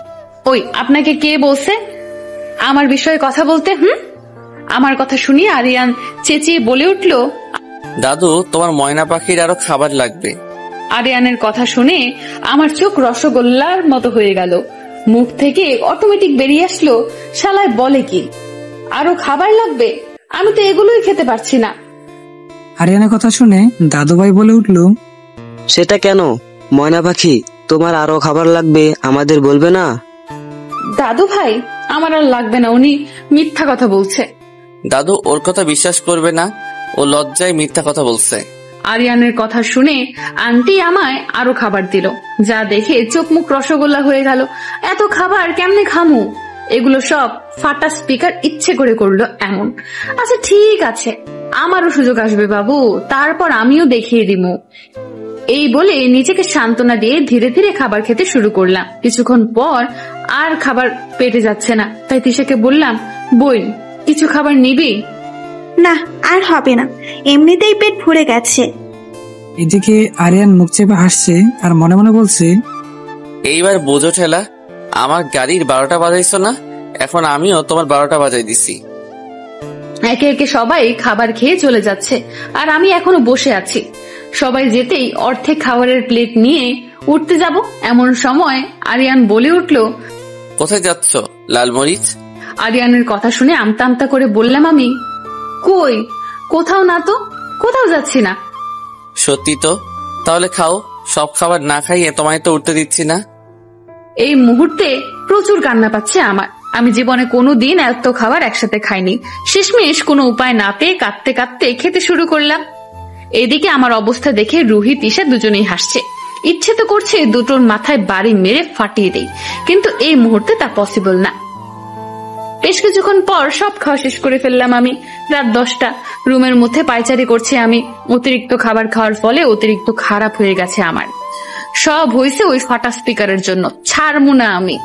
ওই আপনাকে কে বলছে আমার বিষয়ে কথা বলতে? আমার কথা শুনিয়ে আরিয়ান চেঁচিয়ে বলে উঠল, দাদু, তোমার ময়না পাখির আরো খাবার লাগবে। আরিয়ানের কথা শুনে আমার চোখ রসগোল্লার মতো হয়ে গেল। মুখ থেকে অটোমেটিক বেরিয়ে আসলো, শালায় বলে কি আরো খাবার লাগবে? আমি তো এগুলোই খেতে পারছি না। আরিয়ানের কথা শুনে দাদুভাই বলে উঠল, সেটা কেন ময়না পাখি, তোমার আরো খাবার লাগবে আমাদের বলবে না? দাদু ভাই, আমার আর লাগবে না, উনি মিথ্যা কথা বলছে। দাদু ওর কথা বিশ্বাস করবে না, ও লজ্জায় মিথ্যা কথা বলছে। আরিয়ানের কথা শুনে আন্টি আমায় আরো খাবার দিল, যা দেখে চোখ মুখ রসগোল্লা হয়ে গেল। এত খাবার কেমনে খামু? এগুলো সব ফাটা স্পিকার ইচ্ছে করে করলো এমন। আচ্ছা ঠিক আছে, আমারও সুযোগ আসবে বাবু, তারপর আমিও দেখিয়ে দিমু। এই বলে নিজেকে সান্ত্বনা দিয়ে ধীরে ধীরে খাবার খেতে শুরু করলাম। কিছুক্ষণ পর আর খাবার পেটে যাচ্ছে না, তাই তিশাকে বললাম, বোন কিছু খাবার নিবি? না, আর হবে না, এমনিতেই পেট ভরে গেছে। এদিকে আরিয়ান মুখ চেপে হাসছে আর মনে মনে বলছে, এইবার বোঝো ঠেলা, আমার গাড়ির 12টা বাজাইছো না, এখন আমিও তোমার 12টা বাজাই দিছি। একে একে সবাই খাবার খেয়ে চলে যাচ্ছে আর আমি এখনো বসে আছি। সবাই যেতেই অর্ধেক খাবারের প্লেট নিয়ে উঠতে যাব, এমন সময় আরিয়ান বলে উঠল, কোথায় যাচ্ছ লালমরিচ? আরিয়ানের কথা শুনে আমতা আমতা করে বললাম আমি, কই কোথাও না তো, কোথাও যাচ্ছি না। সত্যি তো? তাহলে খাও, সব খাবার না খাইয়ে তোমায় তো উঠতে দিচ্ছি না। এই মুহূর্তে প্রচুর কান্না পাচ্ছে আমার। আমি জীবনে কোনোদিন এত খাবার একসাথে খাইনি। শেষমেশ কোনো উপায় না পেয়ে কাঁদতে কাঁদতে খেতে শুরু করলাম। এদিকে আমার অবস্থা দেখে রুহি তিশা দুজনেই হাসছে। ইচ্ছে তো করছে দুটোর মাথায় বাড়ি মেরে ফাটিয়ে দেই, কিন্তু এই মুহূর্তে তা পসিবল না। বেশ কিছুক্ষণ পর সব খাওয়া শেষ করে ফেললাম আমি। রাত 10টা। রুমের মধ্যে পায়চারি করছি আমি। অতিরিক্ত খাবার খাওয়ার ফলে অতিরিক্ত খারাপ হয়ে গেছে আমার। সব হয়েছে ওই ফাটা স্পিকারের জন্য, ছাড়বো না আমি।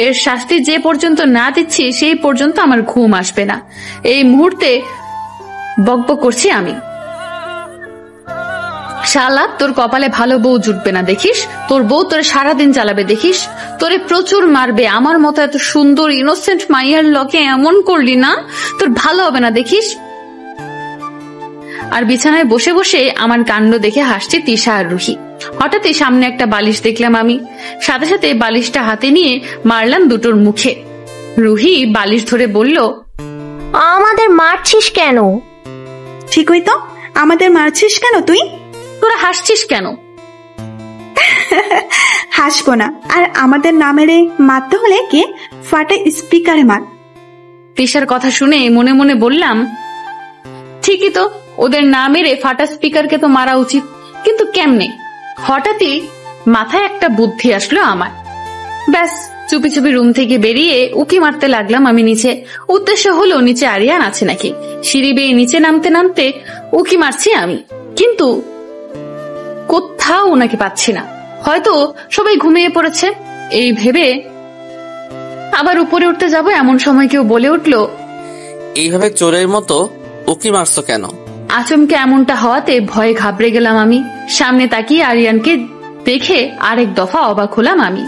এর শাস্তি যে পর্যন্ত না দিচ্ছি সেই পর্যন্ত আমার ঘুম আসবে না। এই মুহূর্তে বকবক করছি আমি, শালা তোর কপালে ভালো বউ জুটবে না দেখিস, তোর বউ তোরে সারাদিন চালাবে দেখিস, তোরে প্রচুর মারবে। আমার মতো এত সুন্দর ইনোসেন্ট মাইয়ার লকে এমন করলি না, তোর ভালো হবে না দেখিস। আর বিছানায় বসে বসে আমার কাণ্ড দেখে হাসছে তিশা আর রুহি। হঠাৎই সামনে একটা বালিশ দেখলাম আমি, সাথে সাথে বালিশটা হাতে নিয়ে মারলাম দুটোর মুখে। রুহি বালিশ ধরে বলল, আমাদের মারছিস কেন? ঠিকই তো, আমাদের মারছিস কেন তুই? তোরা হাসছিস কেন? হাসবো না, আর আমাদের না মেরে মারতে হলে কি ফাটা স্পিকারে মার। তিশার কথা শুনে মনে মনে বললাম, ঠিকই তো, ওদের না মেরে ফাটা স্পিকারকে তো মারা উচিত, কিন্তু কেমনে? হঠাৎই মাথায় একটা বুদ্ধি আসলো আমার। ব্যাস চুপি চুপি রুম থেকে বেরিয়ে উকি মারতে লাগলাম আমি নিচে। উদ্দেশ্য হলো নিচে আরিয়ান আছে নাকি। সিঁড়ি বেয়ে নিচে নামতে নামতে উকি মারছি আমি, কিন্তু কোথাও ওনাকে পাচ্ছি না। হয়তো সবাই ঘুমিয়ে পড়েছে। এই ভেবে আবার উপরে উঠতে যাব, এমন সময় কেউ বলে উঠল, এইভাবে চোরের মতো উকি মারছো কেন? আচমকে এমনটা হওয়াতে ভয়ে ঘাবড়ে গেলাম আমি। সামনে তাকিয়ে আরিয়ানকে দেখে আরেক দফা অবাক হলাম আমি।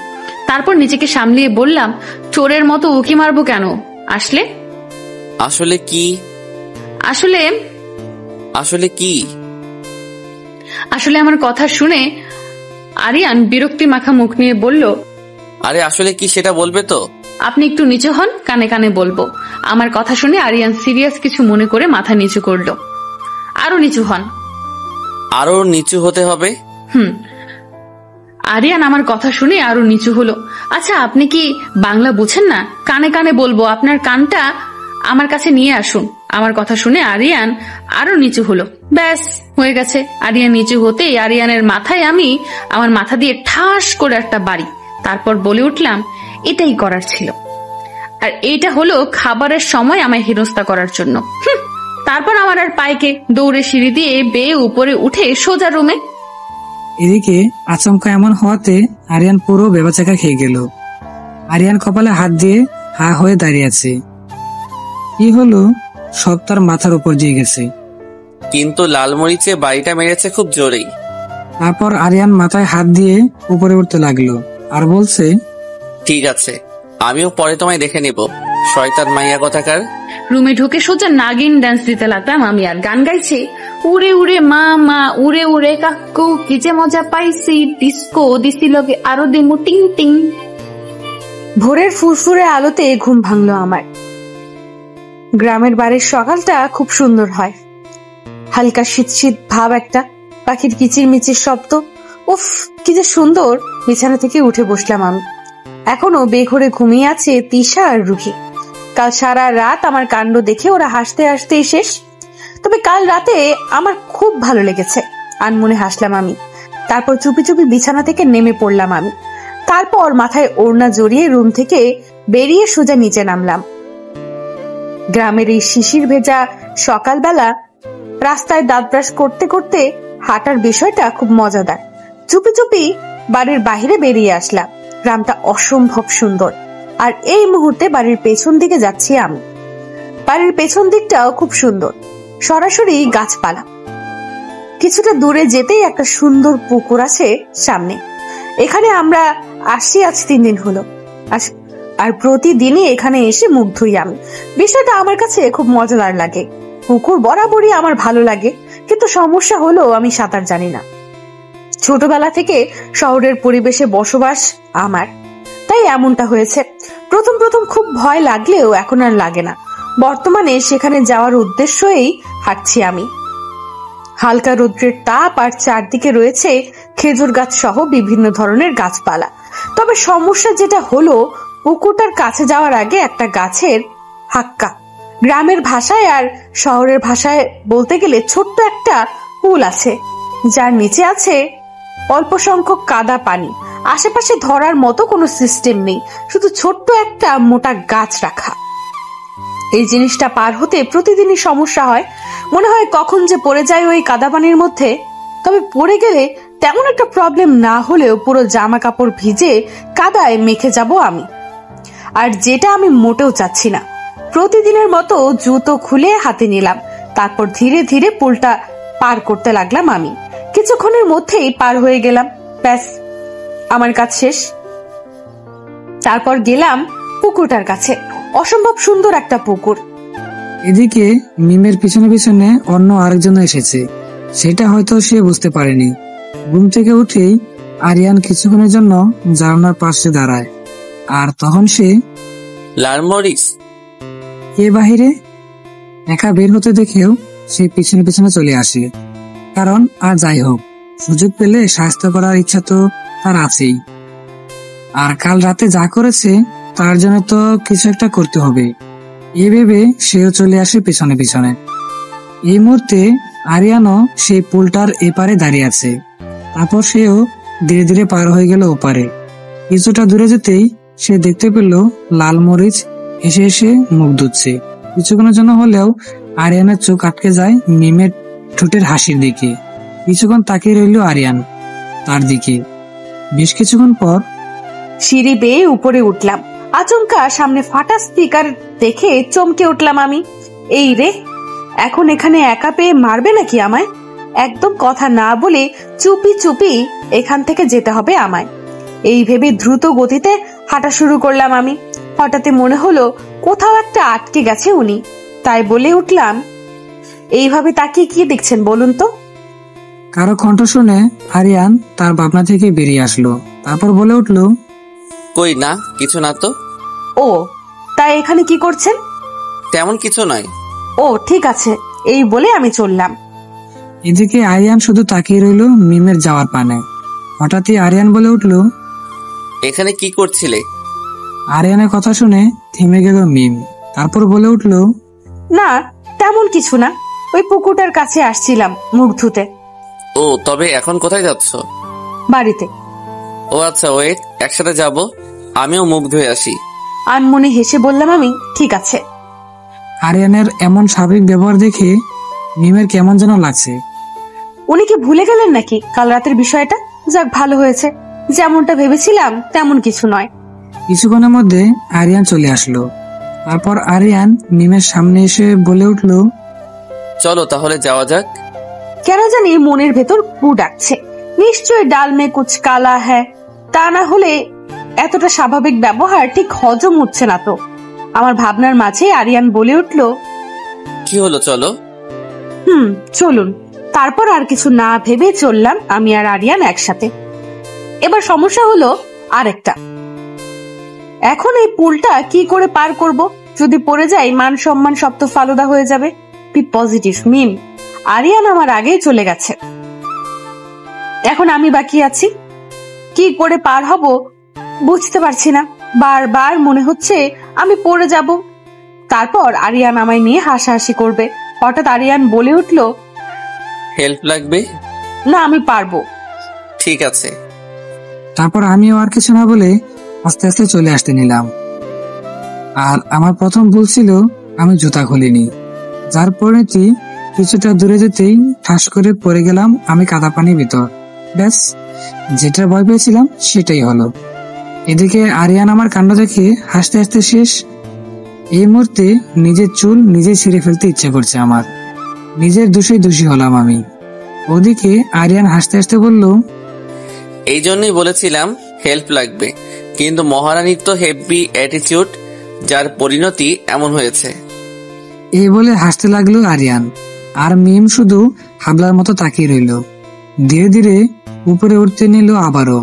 তারপর নিজেকে সামলিয়ে বললাম, চোরের মতো উকি মারবো কেন? আসলে আসলে কি? আসলে আসলে কি? আসলে আমার কথা শুনে আরিয়ান বিরক্তি মাখা মুখ নিয়ে বলল, আরে আসলে কি সেটা বলবে তো? আপনি একটু নিচু হন, কানে কানে বলবো। আমার কথা শুনে আরিয়ান সিরিয়াস কিছু মনে করে মাথা নিচু করলো। আরো নিচু হন। আরো নিচু হতে হবে? আরিয়ান আমার কথা শুনে আরো নিচু হলো। আচ্ছা আপনি কি বাংলা বুঝেন না? কানে কানে বলবো, আপনার কানটা আমার কাছে নিয়ে আসুন। আমার কথা শুনে আরিয়ান আরো নিচু হলো। ব্যাস হয়ে গেছে। আরিয়ান নিচু হতেই আরিয়ানের মাথায় আমি আমার মাথা দিয়ে ঠাস করে একটা বাড়ি। তারপর বলে উঠলাম, এটাই করার ছিল। আর এইটা হলো খাবারের সময় আমায় হেনস্থা করার জন্য। তারপর আমার আর পাইকে দৌড়ে সিঁড়ি দিয়ে বেয়ে উপরে উঠে সোজা রুমে। এদিকে আচমকা এমন হওয়াতে আরিয়ান পুরো বেবাচাকা খেয়ে গেল। আরিয়ান কপালে হাত দিয়ে হা হয়ে দাঁড়িয়ে আছে। কি হলো? সব তার মাথার উপর দিয়ে গেছে। কিন্তু লালমরিচে বাড়িটা মেরেছে খুব জোরেই। তারপর আরিয়ান মাথায় হাত দিয়ে উপরে উঠতে লাগলো আর বলছে, ঠিক আছে, আমিও পরে তোমায় দেখে নেব, শয়তান মাইয়া কথাকার। রুমে ঢুকে সোজা নাগিন ডান্স দিতে লাগলাম আমি, আর গান গাইছি, উড়ে উড়ে মা মা উড়ে উড়ে কাকু কি যে মজা পাইছি, ডিস্কো দিছি লগে আরো দিমু টিং টিং। ভোরের ফুরফুরে আলোতে ঘুম ভাঙলো আমার। গ্রামের বাড়ির সকালটা খুব সুন্দর হয়। হালকা শীত শীত ভাব একটা, পাখির কিচির মিচির শব্দ, উফ কি কি যে সুন্দর। বিছানা থেকে উঠে বসলাম আমি। এখনো বেঘরে ঘুমিয়ে আছে তিশা আর রুহি। কাল সারা রাত আমার কাণ্ড দেখে ওরা হাসতে হাসতেই শেষ। তবে কাল রাতে আমার খুব ভালো লেগেছে, আনমনে হাসলাম আমি। তারপর চুপি চুপি বিছানা থেকে নেমে পড়লাম আমি। তারপর মাথায় ওড়না জড়িয়ে রুম থেকে বেরিয়ে সোজা নিচে নামলাম। গ্রামের এই শিশির ভেজা সকালবেলা রাস্তায় দাঁত ব্রাশ করতে করতে হাঁটার বিষয়টা খুব মজাদার। চুপি চুপি বাড়ির বাইরে বেরিয়ে আসলাম। গ্রামটা অসম্ভব সুন্দর। আর এই মুহূর্তে বাড়ির পেছন দিকে যাচ্ছি আমি। বাড়ির পেছন দিকটাও খুব সুন্দর, সরাসরি গাছপালা। কিছুটা দূরে যেতেই একটা সুন্দর পুকুর আছে সামনে। এখানে আমরা আসছি আজ 3 দিন হলো, আর প্রতিদিনই এখানে এসে মুখ ধুই আমি। বিষয়টা আমার কাছে খুব মজাদার লাগে। পুকুর বরাবরই আমার ভালো লাগে, কিন্তু সমস্যা হলো আমি সাঁতার জানি না। ছোটবেলা থেকে শহরের পরিবেশে বসবাস আমার, তাই এমনটা হয়েছে। প্রথম প্রথম খুব ভয় লাগলেও এখন আর লাগে না। বর্তমানে সেখানে যাওয়ার উদ্দেশ্যেই হাঁটছি আমি। হালকা রৌদ্রের তাপ আর চারদিকে রয়েছে খেজুর গাছ সহ বিভিন্ন ধরনের গাছপালা। তবে সমস্যা যেটা হলো, পুকুরটার কাছে যাওয়ার আগে একটা গাছের হাক্কা। গ্রামের ভাষায় আর শহরের ভাষায় বলতে গেলে ছোট্ট একটা পুল আছে, যার নিচে আছে অল্প সংখ্যক কাদা পানি। আশেপাশে ধরার মতো কোনো সিস্টেম নেই, শুধু ছোট্ট একটা মোটা গাছ রাখা। এই জিনিসটা পার হতে প্রতিদিনই সমস্যা হয়। মনে হয় কখন যে পড়ে যায় ওই কাদা পানির মধ্যে। তবে পড়ে গেলে তেমন একটা প্রবলেম না হলেও পুরো জামা কাপড় ভিজে কাদায় মেখে যাব আমি, আর যেটা আমি মোটেও চাচ্ছি না। প্রতিদিনের মতো জুতো খুলে হাতে নিলাম। তারপর ধীরে ধীরে পুলটা পার করতে লাগলাম আমি। কিছুক্ষণের মধ্যেই পার হয়ে গেলাম। ব্যাস, আমার কাজ শেষ। তারপর গেলাম পুকুরটার কাছে। অসম্ভব সুন্দর একটা পুকুর। এদিকে মিমের পিছনে পিছনে অন্য আরেকজন এসেছে, সেটা হয়তো সে বুঝতে পারেনি। ঘুম থেকে উঠেই আরিয়ান কিছুক্ষণের জন্য জানালার পাশে দাঁড়ায়, আর তখন সে লারমরিস কে বাহিরে একা বের হতে দেখেও সে পিছনে পিছনে চলে আসে। কারণ আর যাই হোক, সুযোগ পেলে সাহায্য করার ইচ্ছা তো তার আছেই। আর কাল রাতে যা করেছে তার জন্য তো কিছু একটা করতে হবে, এ ভেবে সেও চলে আসে পিছনে পিছনে। এই মুহূর্তে আরিয়ানও সেই পুলটার এপারে দাঁড়িয়ে আছে। তারপর সেও ধীরে ধীরে পার হয়ে গেল ওপারে। কিছুটা দূরে যেতেই সে দেখতে পেল লাল মরিচ এসে এসে মুখ ধুচ্ছে। কিছুক্ষণের জন্য হলেও আরিয়ানের চোখ আটকে যায় মিমের ঠোঁটের হাসির দিকে। কিছুক্ষণ তাকিয়ে রইল আরিয়ান তার দিকে। বেশ কিছুক্ষণ পর সিঁড়ি বেয়ে উপরে উঠলাম। আচমকা সামনে ফাটা স্পিকার দেখে চমকে উঠলাম আমি। এই রে, এখন এখানে একা পেয়ে মারবে নাকি আমায়? একদম কথা না বলে চুপি চুপি এখান থেকে যেতে হবে আমায়। এই ভেবে দ্রুত গতিতে হাঁটা শুরু করলাম আমি। হঠাৎ মনে হলো কোথাও একটা আটকে গেছে উনি, তাই বলে উঠলাম, এইভাবে তাকিয়ে কি দেখছেন বলুন তো? কারো কণ্ঠ শুনে আরিয়ান তার ভাবনা থেকে বেরিয়ে আসলো। তারপর বলে উঠলো, কই না, কিছু না তো। ও, তাই এখানে কি করছেন? তেমন কিছু নয়। ও ঠিক আছে, এই বলে আমি চললাম। এদিকে আরিয়ান শুধু তাকিয়ে রইল মিমের যাওয়ার পানে। হঠাৎই আরিয়ান বলে উঠলো, এখানে কি করছিলে? আরিয়ানের কথা শুনে থেমে গেল মিম। তারপর বলে উঠলো, না তেমন কিছু না, ওই পুকুরটার কাছে আসছিলাম মুখ ধুতে। ও, তবে এখন কোথায় যাচ্ছ? বাড়িতে। ও আচ্ছা, ওয়েট, একসাথে যাব। আমিও মুখ ধুয়ে আসি। আনমনে হেসে বললাম আমি, ঠিক আছে। আরিয়ানের এমন স্বাভাবিক ব্যবহার দেখে মিমের কেমন যেন লাগছে। উনি কি ভুলে গেলেন নাকি কাল রাতের বিষয়টা? যাক, ভালো হয়েছে। যেমনটা ভেবেছিলাম তেমন কিছু নয়। কিছুক্ষণের মধ্যে আরিয়ান চলে আসলো। তারপর আরিয়ান মিমের সামনে এসে বলে উঠলো, চলো তাহলে যাওয়া যাক। কেন জানি মনের ভেতর কু ডাকছে। নিশ্চয় ডাল মে কুছ কালা হ্যায়, তা না হলে এতটা স্বাভাবিক ব্যবহার ঠিক হজম হচ্ছে না তো। আমার ভাবনার মাঝে আরিয়ান বলে উঠলো, কি হলো, চলো। চলুন। তারপর আর কিছু না ভেবে চললাম আমি আর আরিয়ান একসাথে। এবার সমস্যা হলো আরেকটা, এখন এই পুলটা কি করে পার করব? যদি পড়ে যাই মান সম্মান সব তো ফালুদা হয়ে যাবে। বি পজিটিভ মিম। আরিয়ান আমার আগেই চলে গেছে, এখন আমি বাকি আছি। কি করে পার হব বুঝতে পারছি না। বারবার মনে হচ্ছে আমি পড়ে যাব। তারপর আরিয়ান আমায় নিয়ে হাসাহাসি করবে। হঠাৎ আরিয়ান বলে উঠল, হেল্প লাগবে? না, আমি পারবো। ঠিক আছে। তারপর আমিও আর কিছু না বলে আস্তে আস্তে চলে আসতে নিলাম। আর আমার প্রথম ভুল ছিল আমি জুতা খুলিনি, যার পরিণতি কিছুটা দূরে যেতেই ঠাস করে পড়ে গেলাম আমি কাদা পানির ভিতর। ব্যাস, যেটা ভয় পেয়েছিলাম সেটাই হলো। এদিকে আরিয়ান আমার কাণ্ড দেখে হাসতে হাসতে শেষ। এই মুহূর্তে নিজের চুল নিজে ছিঁড়ে ফেলতে ইচ্ছে করছে আমার। নিজের দোষী হলাম আমি। ওদিকে আরিয়ান হাসতে হাসতে বলল, এই জন্যই বলেছিলাম হেল্প লাগবে, কিন্তু মহারানীর তো হেভি অ্যাটিটিউড, যার পরিণতি এমন হয়েছে। এই বলে হাসতে লাগলো আরিয়ান। আর মিম শুধু হাবলার মতো তাকিয়ে রইল। ধীরে ধীরে উপরে উঠতে নিল আবারও।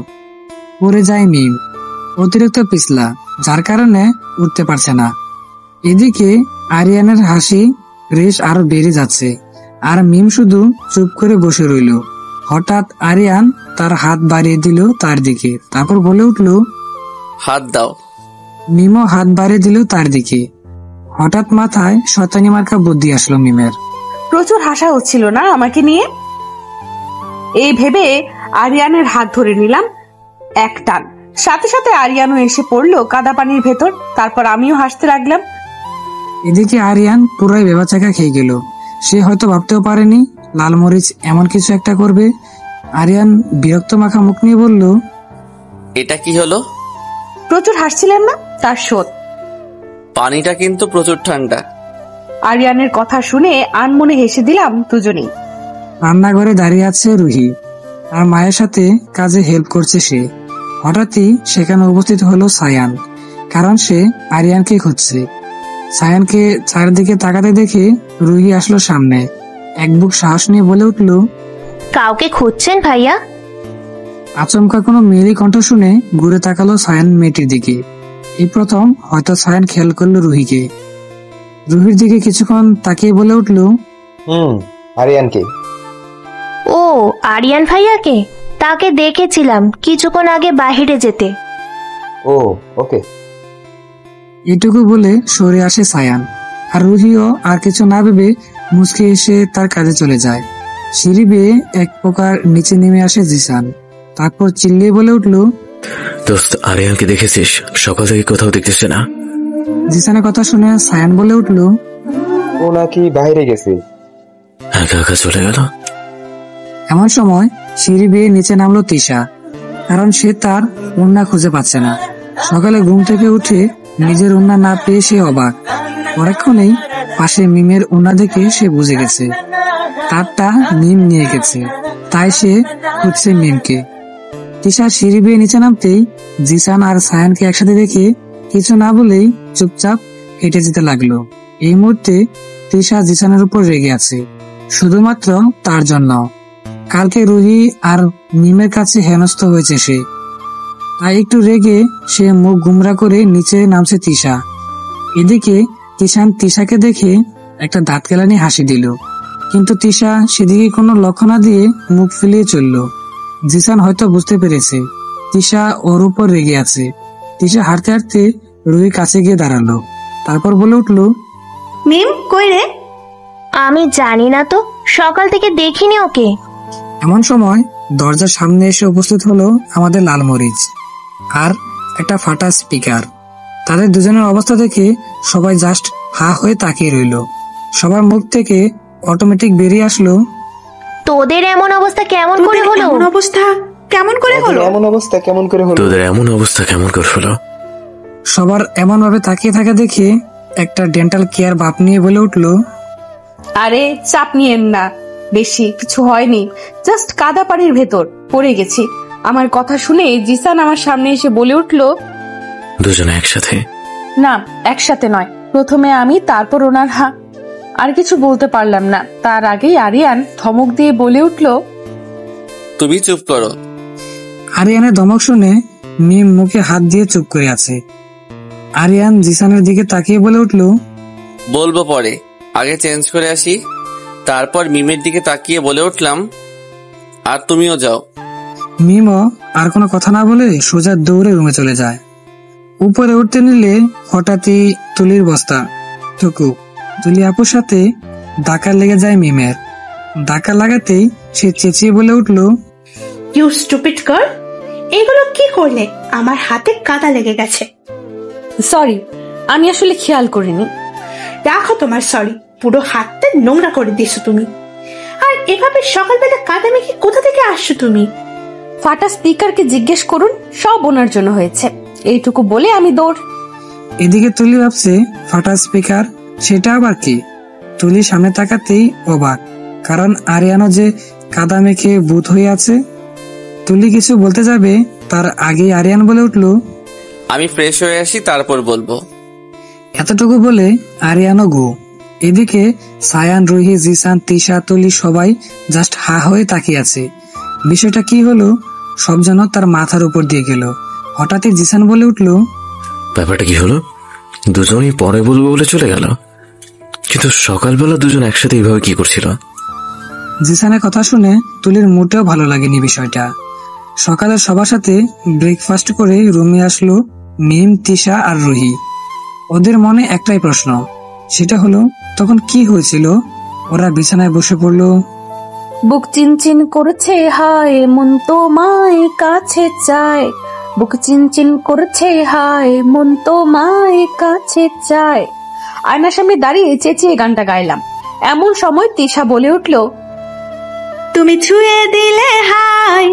পড়ে যায় মিম, অতিরিক্ত পিছলা, যার কারণে উঠতে পারছে না। এদিকে আরিয়ানের হাসি রেশ আরো বেড়ে যাচ্ছে, আর মিম শুধু চুপ করে বসে রইল। হঠাৎ আরিয়ান তার হাত বাড়িয়ে দিল তার দিকে, তারপর বলে উঠল, হাত দাও। মিমও হাত বাড়িয়ে দিল তার দিকে। হঠাৎ মাথায় শয়তানি মার্কা বুদ্ধি আসলো মিমের। প্রচুর হাসা হচ্ছিল না আমাকে নিয়ে? এই ভেবে আরিয়ানের হাত ধরে নিলাম এক টান। সাথে সাথে আরিয়ানও এসে পড়লো কাদা পানির ভেতর। তারপর আমিও হাসতে লাগলাম। এদিকে আরিয়ান পুরাই বেবাচাকা খেয়ে গেল। সে হয়তো ভাবতেও পারেনি লালমরিচ এমন কিছু একটা করবে। আরিয়ান বিরক্ত মাখা মুখ নিয়ে বলল, এটা কি হলো? প্রচুর হাসছিলেন না, তার শোধ। পানিটা কিন্তু প্রচুর ঠান্ডা। আরিয়ানের কথা শুনে আনমনে হেসে দিলাম দুজনেই। রান্নাঘরে দাঁড়িয়ে আছে রুহি, আর মায়ের সাথে কাজে হেল্প করছে সে। হঠাৎই সেখানে উপস্থিত হলো সায়ান, কারণ সে আরিয়ানকে খুঁজছে। সায়ানকে চারিদিকে তাকাতে দেখে রুহি আসলো সামনে। এক বুক সাহস নিয়ে বলে উঠল, কাউকে খুঁজছেন ভাইয়া? আচমকা কোনো মেয়েরই কণ্ঠ শুনে ঘুরে তাকালো সায়ান মেয়েটির দিকে। এই প্রথম হয়তো সায়ান খেয়াল করলো রুহিকে। রুহির দিকে কিছুক্ষণ তাকিয়ে বলে উঠল, আরিয়ানকে। ও, আরিয়ান ভাইয়াকে? তাকে দেখেছিলাম কিছুক্ষণ আগে বাহিরে যেতে। ও, ওকে। এটুকু বলে সরে আসে সায়ান, আর রুহিও আর কিছু না ভেবে মুচকে এসে তার কাজে চলে যায়। সিঁড়ি বেয়ে এক প্রকার নিচে নেমে আসে জিসান। তারপর চিল্লিয়ে বলে উঠল, দোস্ত, আরিয়ানকে দেখেছিস? সকাল থেকে কোথাও দেখতেছে না। জিসানের কথা শুনে সায়ান বলে উঠল, ও নাকি বাইরে গেছে। একা একা চলে গেল। এমন সময় সিঁড়ি বেয়ে নিচে নামলো তিশা, কারণ সে তার ওড়না খুঁজে পাচ্ছে না। সকালে ঘুম থেকে উঠে নিজের ওড়না না পেয়ে সে অবাক। পরক্ষণেই পাশে মিমের ওড়না দেখে সে বুঝে গেছে তারটা মিম নিয়ে গেছে, তাই সে খুঁজছে মিমকে। তিশা সিঁড়ি বেয়ে নিচে নামতেই জিসান আর সায়ানকে একসাথে দেখে কিছু না বলেই চুপচাপ হেঁটে যেতে লাগলো। এই মুহূর্তে তিশা জিসানের উপর রেগে আছে, শুধুমাত্র তার জন্য। কালকে রুহি আর মিমের কাছে হেনস্থ হয়েছে সে, তাই একটু রেগে সে মুখ গুমরা করে নিচে নামছে তিশা। এদিকে কিষান তিশাকে দেখে একটা দাঁত কেলানি হাসি দিল, কিন্তু তিশা সেদিকে কোনো লক্ষ্য না দিয়ে মুখ ফিরিয়ে চলল। জিসান হয়তো বুঝতে পেরেছে তিশা ওর উপর রেগে আছে। তিশা হাঁটতে হাঁটতে রুহির কাছে গিয়ে দাঁড়ালো, তারপর বলে উঠল, মিম কই রে? আমি জানি না তো, সকাল থেকে দেখিনি ওকে। এমন সময় দরজার সামনে এসে উপস্থিত হলো আমাদের লালমরিচ আর একটা ফাটা স্পিকার। তাদের দুজনের অবস্থা দেখে সবাই জাস্ট হা হয়ে তাকিয়ে রইল। সবার মুখ থেকে অটোমেটিক বেরিয়ে আসলো, তোদের এমন অবস্থা কেমন করে হলো? এমন অবস্থা কেমন করে হলো? এমন অবস্থা কেমন করে হলো? তোদের এমন অবস্থা কেমন করে হলো? সবার এমন ভাবে তাকিয়ে থাকা দেখে একটা ডেন্টাল কেয়ার বাপ নিয়ে বলে উঠল, আরে চাপ নিয়েন না, বেশি কিছু হয়নি, জাস্ট কাদা পানির ভেতর পড়ে গেছি। আমার কথা শুনে জিসান আমার সামনে এসে বলে উঠল, দুজনে একসাথে? না, একসাথে নয়, প্রথমে আমি, তারপর ওনার। আর কিছু বলতে পারলাম না, তার আগেই আরিয়ান ধমক দিয়ে বলে উঠল, তুমি চুপ করো। আরিয়ানের ধমক শুনে মিম মুখে হাত দিয়ে চুপ করে আছে। আরিয়ান জিসানের দিকে তাকিয়ে বলে উঠল, বলবো পরে, আগে চেঞ্জ করে আসি। তারপর মিমের দিকে তাকিয়ে বলে উঠলাম, আর তুমিও যাও। মিমও আর কোনো কথা না বলে সোজা দৌড়ে রুমে চলে যায়। উপরে উঠতে নিলে হঠাৎই তুলির বস্তা টুকু তুলি আপুর সাথে ধাক্কা লেগে যায় মিমের। ধাক্কা লাগাতেই সে চেঁচিয়ে বলে উঠল, ইউ স্টুপিড গার্ল, এগুলো কি করলে? আমার হাতে কাদা লেগে গেছে। সরি, আমি আসলে খেয়াল করিনি। রাখো তোমার সরি, পুরো হাতটা নোংরা করে দিছো তুমি। আর এভাবে সকালবেলা কাদা মেখে কোথা থেকে আসছো তুমি? ফাটা স্পিকারকে জিজ্ঞেস করুন, সব ওনার জন্য হয়েছে। এইটুকু বলে আমি দৌড়। এদিকে তুলি ভাবছে ফাটা স্পিকার, সেটা আবার কি? তুলি সামনে তাকাতেই অবাক, কারণ আরিয়ানও যে কাদা মেখে ভূত হয়ে আছে। তুলি কিছু বলতে যাবে তার আগে আরিয়ান বলে উঠল, আমি ফ্রেশ হয়ে আসি, তারপর বলবো। এতটুকু বলে আরিয়ানও গো। এদিকে সায়ান, রুহি, জিসান, তিশা, তুলি সবাই জাস্ট হা হয়ে তাকিয়ে আছে। বিষয়টা কি হলো সব যেন তার মাথার উপর দিয়ে গেল। হঠাৎই জিসান বলে উঠল, ব্যাপারটা কি হলো? দুজনই পরে বলবো বলে চলে গেল, কিন্তু সকালবেলা দুজন একসাথে এইভাবে কি করছিল? জিসানের কথা শুনে তুলির মোটেও ভালো লাগেনি বিষয়টা। সকালে সবার সাথে ব্রেকফাস্ট করে রুমে আসলো মিম, তিশা আর রুহি। ওদের মনে একটাই প্রশ্ন, সেটা হলো তখন কি হয়েছিল? ওরা বিছানায় বসে পড়লো। বুক চিনচিন করছে হায়, মন তোমায় কাছে চায়। বুক চিনচিন করছে হায়, মন তোমায় কাছে চায়। আয়নার সামনে দাঁড়িয়ে চেঁচিয়ে গানটা গাইলাম। এমন সময় তিশা বলে উঠল, তুমি ছুঁয়ে দিলে হায়,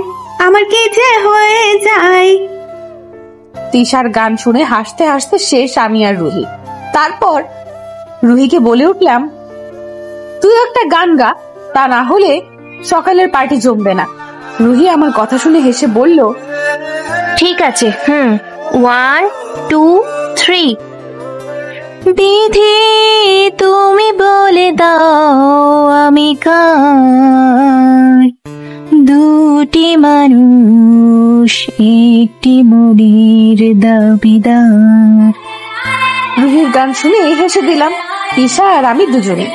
আমার কি যে হয়ে যায়। তিশার গান শুনে হাসতে হাসতে শেষ আমি আর রুহি। তারপর রুহিকে বলে উঠলাম, তুই একটা গান গা, তা না হলে সকালের পার্টি জমবে না। রুহি আমার কথা শুনে হেসে বলল, ঠিক আছে, 1 2 3। বিধি তুমি বলে দাও আমি কার, দুটি মানুষ একটি মনের দাবিদার। রুহির গান শুনে হেসে দিলাম, তিশা আর আমি দুজনে।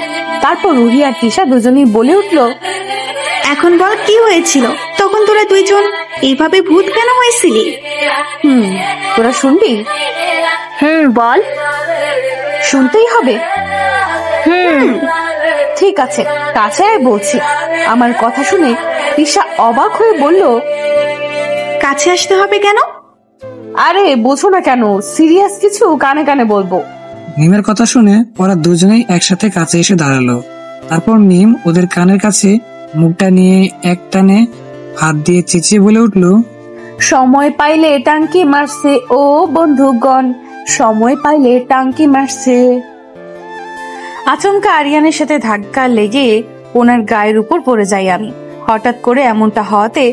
তারপর রুহি আর তিশা দুজনেই বলে উঠল, এখন বল কি হয়েছিল? তখন তোরা দুইজন এইভাবে ভূত কেন হয়েছিলি? তোরা শুনবি? বল। শুনতেই হবে? ঠিক আছে, কাছে আয় বলছি। আমার কথা শুনে তিশা অবাক হয়ে বলল, কাছে আসতে হবে কেন? আরে বোঝো না কেন, সিরিয়াস কিছু কানে কানে বলবো। মিমের কথা শুনে ওরা দুজনেই একসাথে কাছে এসে দাঁড়ালো। তারপর মিম ওদের কানের কাছে মুখটা নিয়ে এক টানে হাত দিয়ে চেঁচিয়ে বলে উঠল, সময় পাইলে টাঙ্কি মারছে ও বন্ধুগণ, সময় পাইলে টাঙ্কি মারছে। আচমকা আরিয়ানের সাথে ধাক্কা লেগে ওনার গায়ের উপর পড়ে যাই আমি। হঠাৎ করে এমনটা হওয়াতে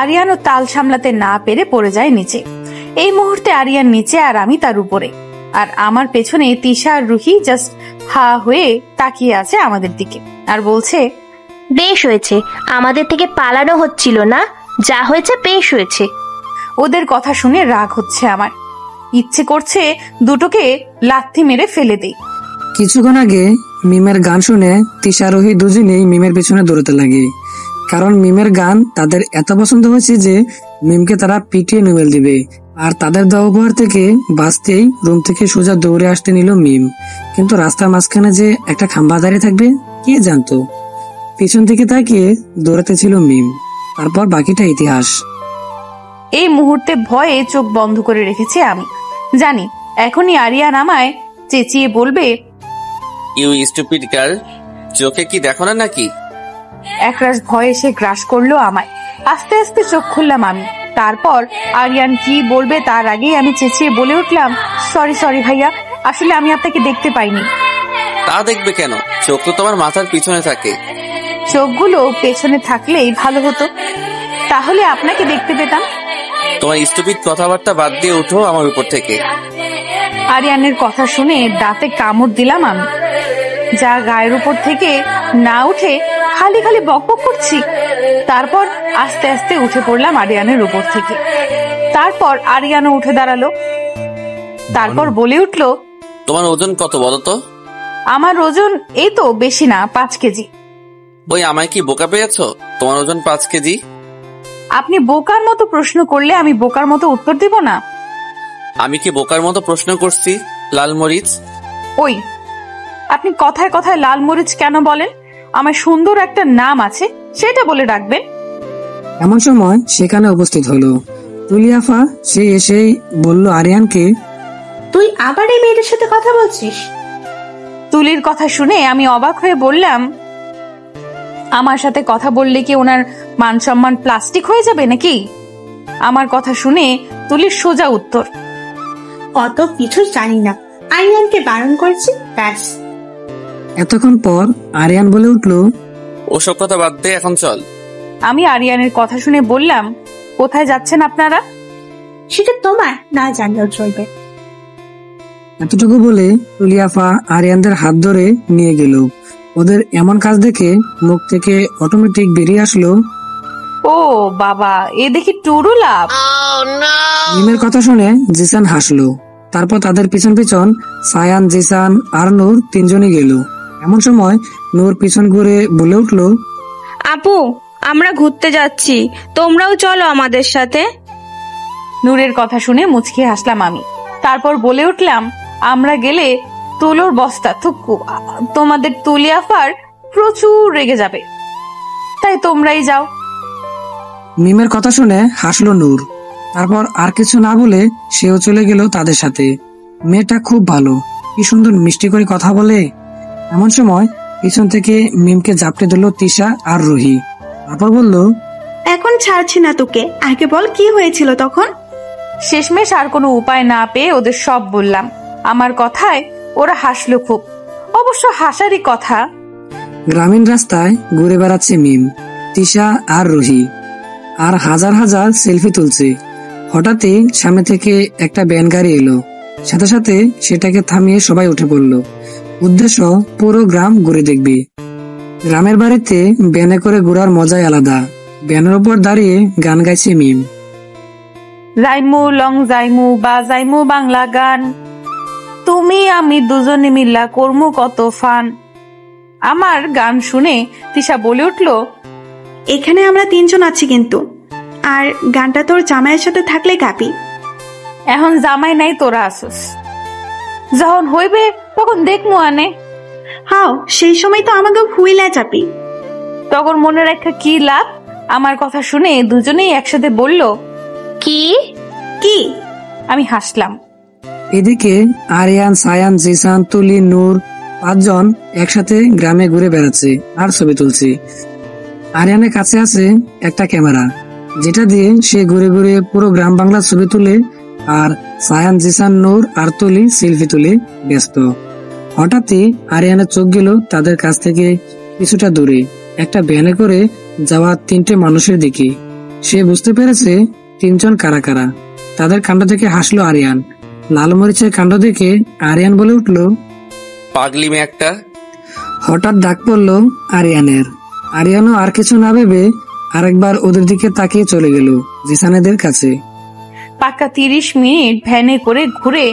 আরিয়ানও তাল সামলাতে না পেরে পড়ে যায় নিচে। এই মুহূর্তে আরিয়ান নিচে আর আমি তার উপরে, আর আমার পেছনে তিশা আর রুহি জাস্ট হা হয়ে তাকিয়ে আছে আমাদের দিকে আর বলছে, বেশ হয়েছে, আমাদের থেকে পালানো হচ্ছিল না, যা হয়েছে বেশ হয়েছে। ওদের কথা শুনে রাগ হচ্ছে আমার, ইচ্ছে করছে দুটোকে লাথি মেরে ফেলে দেই। কিছুক্ষণ আগে মিমের গান শুনে তিশা, রুহি দুজনেই মিমের পেছনে দৌড়তে লাগে, কারণ মিমের গান তাদের এত পছন্দ হয়েছে যে মিমকে তারা পিটিয়ে নোবেল দিবে। আর তাদের দেওয়া উপহার থেকে বাঁচতেই রুম থেকে সোজা দৌড়ে আসতে নিল মিম। কিন্তু রাস্তার মাঝখানে যে একটা খাম্বা দাঁড়িয়ে থাকবে কে জানতো। পিছন থেকে তাকিয়ে দৌড়াতে ছিল মিম। তারপর বাকিটা ইতিহাস। এই মুহূর্তে ভয়ে চোখ বন্ধ করে রেখেছি আমি। জানি এখনই আরিয়ান আমায় চেঁচিয়ে বলবে, ইউ স্টুপিড গার্ল, চোখে কি দেখো না নাকি? একরাশ ভয় এসে গ্রাস করলো আমায়। আস্তে আস্তে চোখ খুললাম আমি। তারপর আরিয়ান কি বলবে তার আগেই আমি চেঁচিয়ে বলে উঠলাম, সরি সরি ভাইয়া, আসলে আমি আপনাকে দেখতে পাইনি। তা দেখবে কেন? চোখ তো তোমার মাথার পিছনে থাকে। চোখগুলো পেছনে থাকলেই ভালো হতো, তাহলে আপনাকে দেখতে পেতাম। তোমার স্টুপিড কথাবার্তা বাদ দিয়ে উঠো আমার উপর থেকে। আরিয়ানের কথা শুনে দাঁতে কামড় দিলাম আমি। যা গায়ের উপর থেকে না উঠে খালি খালি বকবক করছি। তারপর আস্তে আস্তে উঠে পড়লাম আরিয়ানের উপর থেকে। তারপর আরিয়ানও উঠে দাঁড়ালো। তারপর বলে উঠলো, তোমার ওজন কত বলো তো? আমার ওজন এই তো বেশি না, 5 কেজি। ওই আমায় কি বোকা পেয়েছো? তোমার ওজন 5 কেজি? আপনি বোকার মতো প্রশ্ন করলে আমি বোকার মতো উত্তর দিব না? আমি কি বোকার মতো প্রশ্ন করছি? লাল মরিচ। ওই, আপনি কথায় কথায় লাল মরিচ কেন বলেন? আমার সুন্দর একটা নাম আছে, সেটা বলে ডাকবেন। এমন সময় সেখানে উপস্থিত হলো তুলি আফা। সে এসেই বলল আরিয়ানকে, তুই আবার এই মেয়েটার সাথে কথা বলছিস? তুলির কথা শুনে আমি অবাক হয়ে বললাম, আমার সাথে কথা বললে কি ওনার মান সম্মান প্লাস্টিক হয়ে যাবে নাকি? আমার কথা শুনে তুলির সোজা উত্তর, অত কিছু জানি না, আরিয়ানকে বারণ করছি ব্যাস। এতক্ষণ পর আরিয়ান বলে উঠল, ওসব কথা বাদ দে, এখন চল। আমি আরিয়ানের কথা শুনে বললাম, কোথায় যাচ্ছেন আপনারা? সেটা তোমার না জানলেও চলবে। এতটুকু বলে তুলি আফা আরিয়ানদের হাত ধরে নিয়ে গেল। ওদের এমন কাজ দেখে মুখ থেকে অটোমেটিক বেরিয়ে আসলো, ও বাবা, এ দেখি টুরু লাভ। মিমের কথা শুনে জিসান হাসলো। তারপর তাদের পিছন পিছন সায়ান, জিসান আর নূর তিনজনই গেল। এমন সময় নূর পিছন ঘুরে বলে উঠল, আপু, আমরা ঘুরতে যাচ্ছি, তোমরাও চলো আমাদের সাথে। নূরের কথা শুনে মুচকি হাসলাম আমি। তারপর বলে উঠলাম, আমরা গেলে তুলোর বস্তা থুক্কু তোমাদের তুলি আফার প্রচুর রেগে যাবে, তাই তোমরাই যাও। মিমের কথা শুনে হাসলো নূর। তারপর আর কিছু না বলে সেও চলে গেল তাদের সাথে। মেয়েটা খুব ভালো, কি সুন্দর মিষ্টি করে কথা বলে। এমন সময় পিছন থেকে মিমকে জাপটে দিল তিশা আর রুহি। তারপর বলল, এখন ছাড়ছি না তোকে, আগে বল কি হয়েছিল তখন। শেষমেশ আর কোনো উপায় না পেয়ে ওদের সব বললাম। আমার কথায় ওরা হাসলো খুব, অবশ্য হাসারই কথা। গ্রামীণ রাস্তায় ঘুরে বেড়াচ্ছে মিম, তিশা আর রুহি, আর হাজার হাজার সেলফি তুলছে। হঠাৎই সামনে থেকে একটা ভ্যান গাড়ি এলো। সাথে সাথে সেটাকে থামিয়ে সবাই উঠে পড়ল। উদ্দেশ্য পুরো গ্রাম ঘুরে দেখবে। গ্রামের বাড়িতে ভ্যানে করে ঘোরার মজাই আলাদা। ভ্যানের উপর দাঁড়িয়ে গান গাইছে মিম, যাইমু লং যাইমু বা যাইমু বাংলা গান, তুমি আমি দুজনে মিল্লা করমু কত ফান। আমার গান শুনে তিশা বলে উঠলো, এখানে আমরা তিনজন আছি কিন্তু, আর গানটা তোর জামাইয়ের সাথে থাকলে গাবি। এখন জামাই নাই, তোরা আসুস, যখন হইবে তখন দেখমু আনে। হাও, সেই সময় তো আমাকে ভুইলা যাবি। তখন মনে রাখা কি লাভ? আমার কথা শুনে দুজনেই একসাথে বলল, কি কি? আমি হাসলাম। এদিকে আরিয়ান, সায়ান, জিসান, তুলি, নূর পাঁচজন একসাথে গ্রামে ঘুরে বেড়াচ্ছে আর ছবি তুলছে। আরিয়ানের কাছে আছে একটা ক্যামেরা, যেটা দিয়ে সে ঘুরে ঘুরে পুরো গ্রাম বাংলার ছবি তুলে, আর সায়ান, জিসান, নূর আর তুলি সেলফি তুলে ব্যস্ত। হঠাৎই আরিয়ানের চোখ গেল তাদের কাছ থেকে কিছুটা দূরে একটা ভ্যানে করে যাওয়া তিনটে মানুষের দিকে। সে বুঝতে পেরেছে তিনজন কারা কারা। তাদের কাণ্ড থেকে হাসলো আরিয়ান। লাল মরিচের কাণ্ড দেখে আরিয়ান বলে উঠল, পাগলি মেয়ে একটা। হঠাৎ ডাক পড়ল আরিয়ানের। আরিয়ানও আর কিছু না ভেবে আরেকবার ওদের দিকে তাকিয়ে চলে গেল জিসানেদের কাছে। পাক্কা 30 মিনিট ভ্যানে করে ঘুরে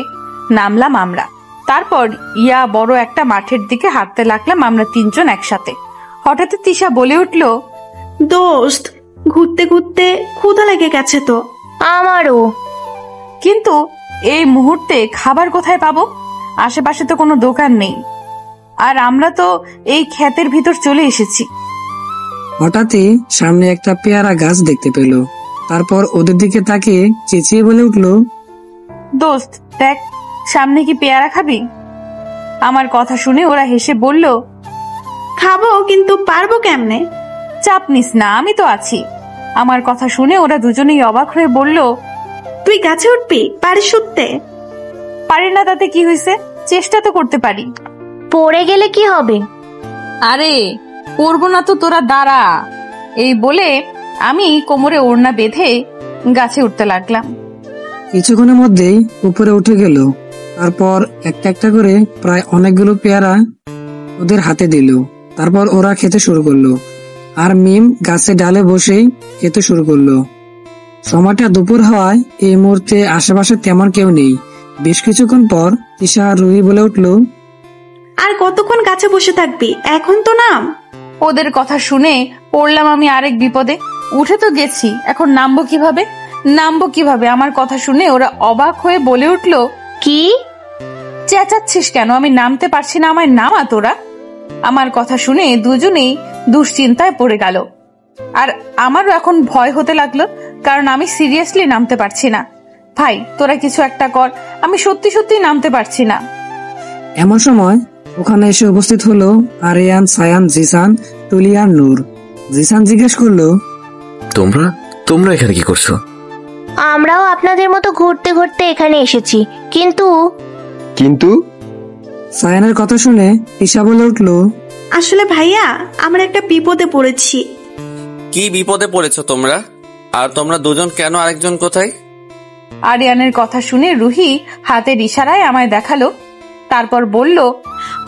নামলাম আমরা। তারপর বড় একটা মাঠের দিকে হাঁটতে লাগলাম আমরা তিনজন একসাথে। হঠাৎ তিশা বলে উঠল, দোস্ত, ঘুরতে ঘুরতে ক্ষুধা লেগে গেছে তো। আমারও। কিন্তু এই মুহূর্তে খাবার কোথায় পাবো? আশেপাশে তো কোনো দোকান নেই, আর আমরা তো এই ক্ষেতের ভিতর চলে এসেছি। হঠাৎই সামনে একটা পেয়ারা গাছ দেখতে পেল। তারপর ওদের দিকে তাকিয়ে চেঁচিয়ে বলে উঠল, দোস্ত দেখ, সামনে কি পেয়ারা খাবি? আমার কথা শুনে ওরা হেসে বলল, খাবো, কিন্তু পারবো কেমনে? চাপ নিস না, আমি তো আছি। আমার কথা শুনে ওরা দুজনেই অবাক হয়ে বলল, তুই গাছে উঠবি? পারিস উঠতে? পারি না তাতে কি হয়েছে, চেষ্টা তো করতে পারি। পড়ে গেলে কি হবে? আরে পড়বো না তো, তোরা দাঁড়া। এই বলে আমি কোমরে ওড়না বেঁধে গাছে উঠতে লাগলাম। কিছুক্ষণের মধ্যেই উপরে উঠে গেল। তারপর একটা একটা করে প্রায় অনেকগুলো পেয়ারা ওদের হাতে দিল। তারপর ওরা খেতে শুরু করলো, আর মিম গাছে ডালে বসেই খেতে শুরু করলো। সময়টা দুপুর হওয়ায় এই মুহূর্তে আশেপাশে তেমন কেউ নেই। বেশ কিছুক্ষণ পর তিশা আর রুহি বলে উঠল, আর কতক্ষণ গাছে বসে থাকবি? এখন তো নাম। ওদের কথা শুনে পড়লাম আমি আরেক বিপদে। উঠে তো গেছি, এখন নামবো কিভাবে? আমার কথা শুনে ওরা অবাক হয়ে বলে উঠলো, কি চেঁচাচ্ছিস কেন? আমি নামতে পারছি না, আমায় নামা তোরা। আমার কথা শুনে দুজনেই দুশ্চিন্তায় পড়ে গেল, আর আমারও এখন ভয় হতে লাগলো, কারণ আমি সিরিয়াসলি নামতে পারছি না। ভাই তোরা কিছু একটা কর, আমি সত্যি সত্যি নামতে পারছি না। এমন সময় ওখানে এসে উপস্থিত হলো আরিয়ান, সায়ান, জিসান, তুলি আর নূর। জিসান জিজ্ঞেস করলো, তোমরা এখানে কি করছো? আমরাও আপনাদের মতো ঘুরতে ঘুরতে এখানে এসেছি, কিন্তু সায়ানের কথা শুনে ঈশা বলে উঠলো, আসলে ভাইয়া আমরা একটা বিপদে পড়েছি। কি বিপদে পড়েছো তোমরা? আর তোমরা দুজন কেন? আরেকজন কোথায়? আরিয়ানের কথা শুনে রুহি হাতের ইশারায় আমায় দেখালো, তারপর বলল,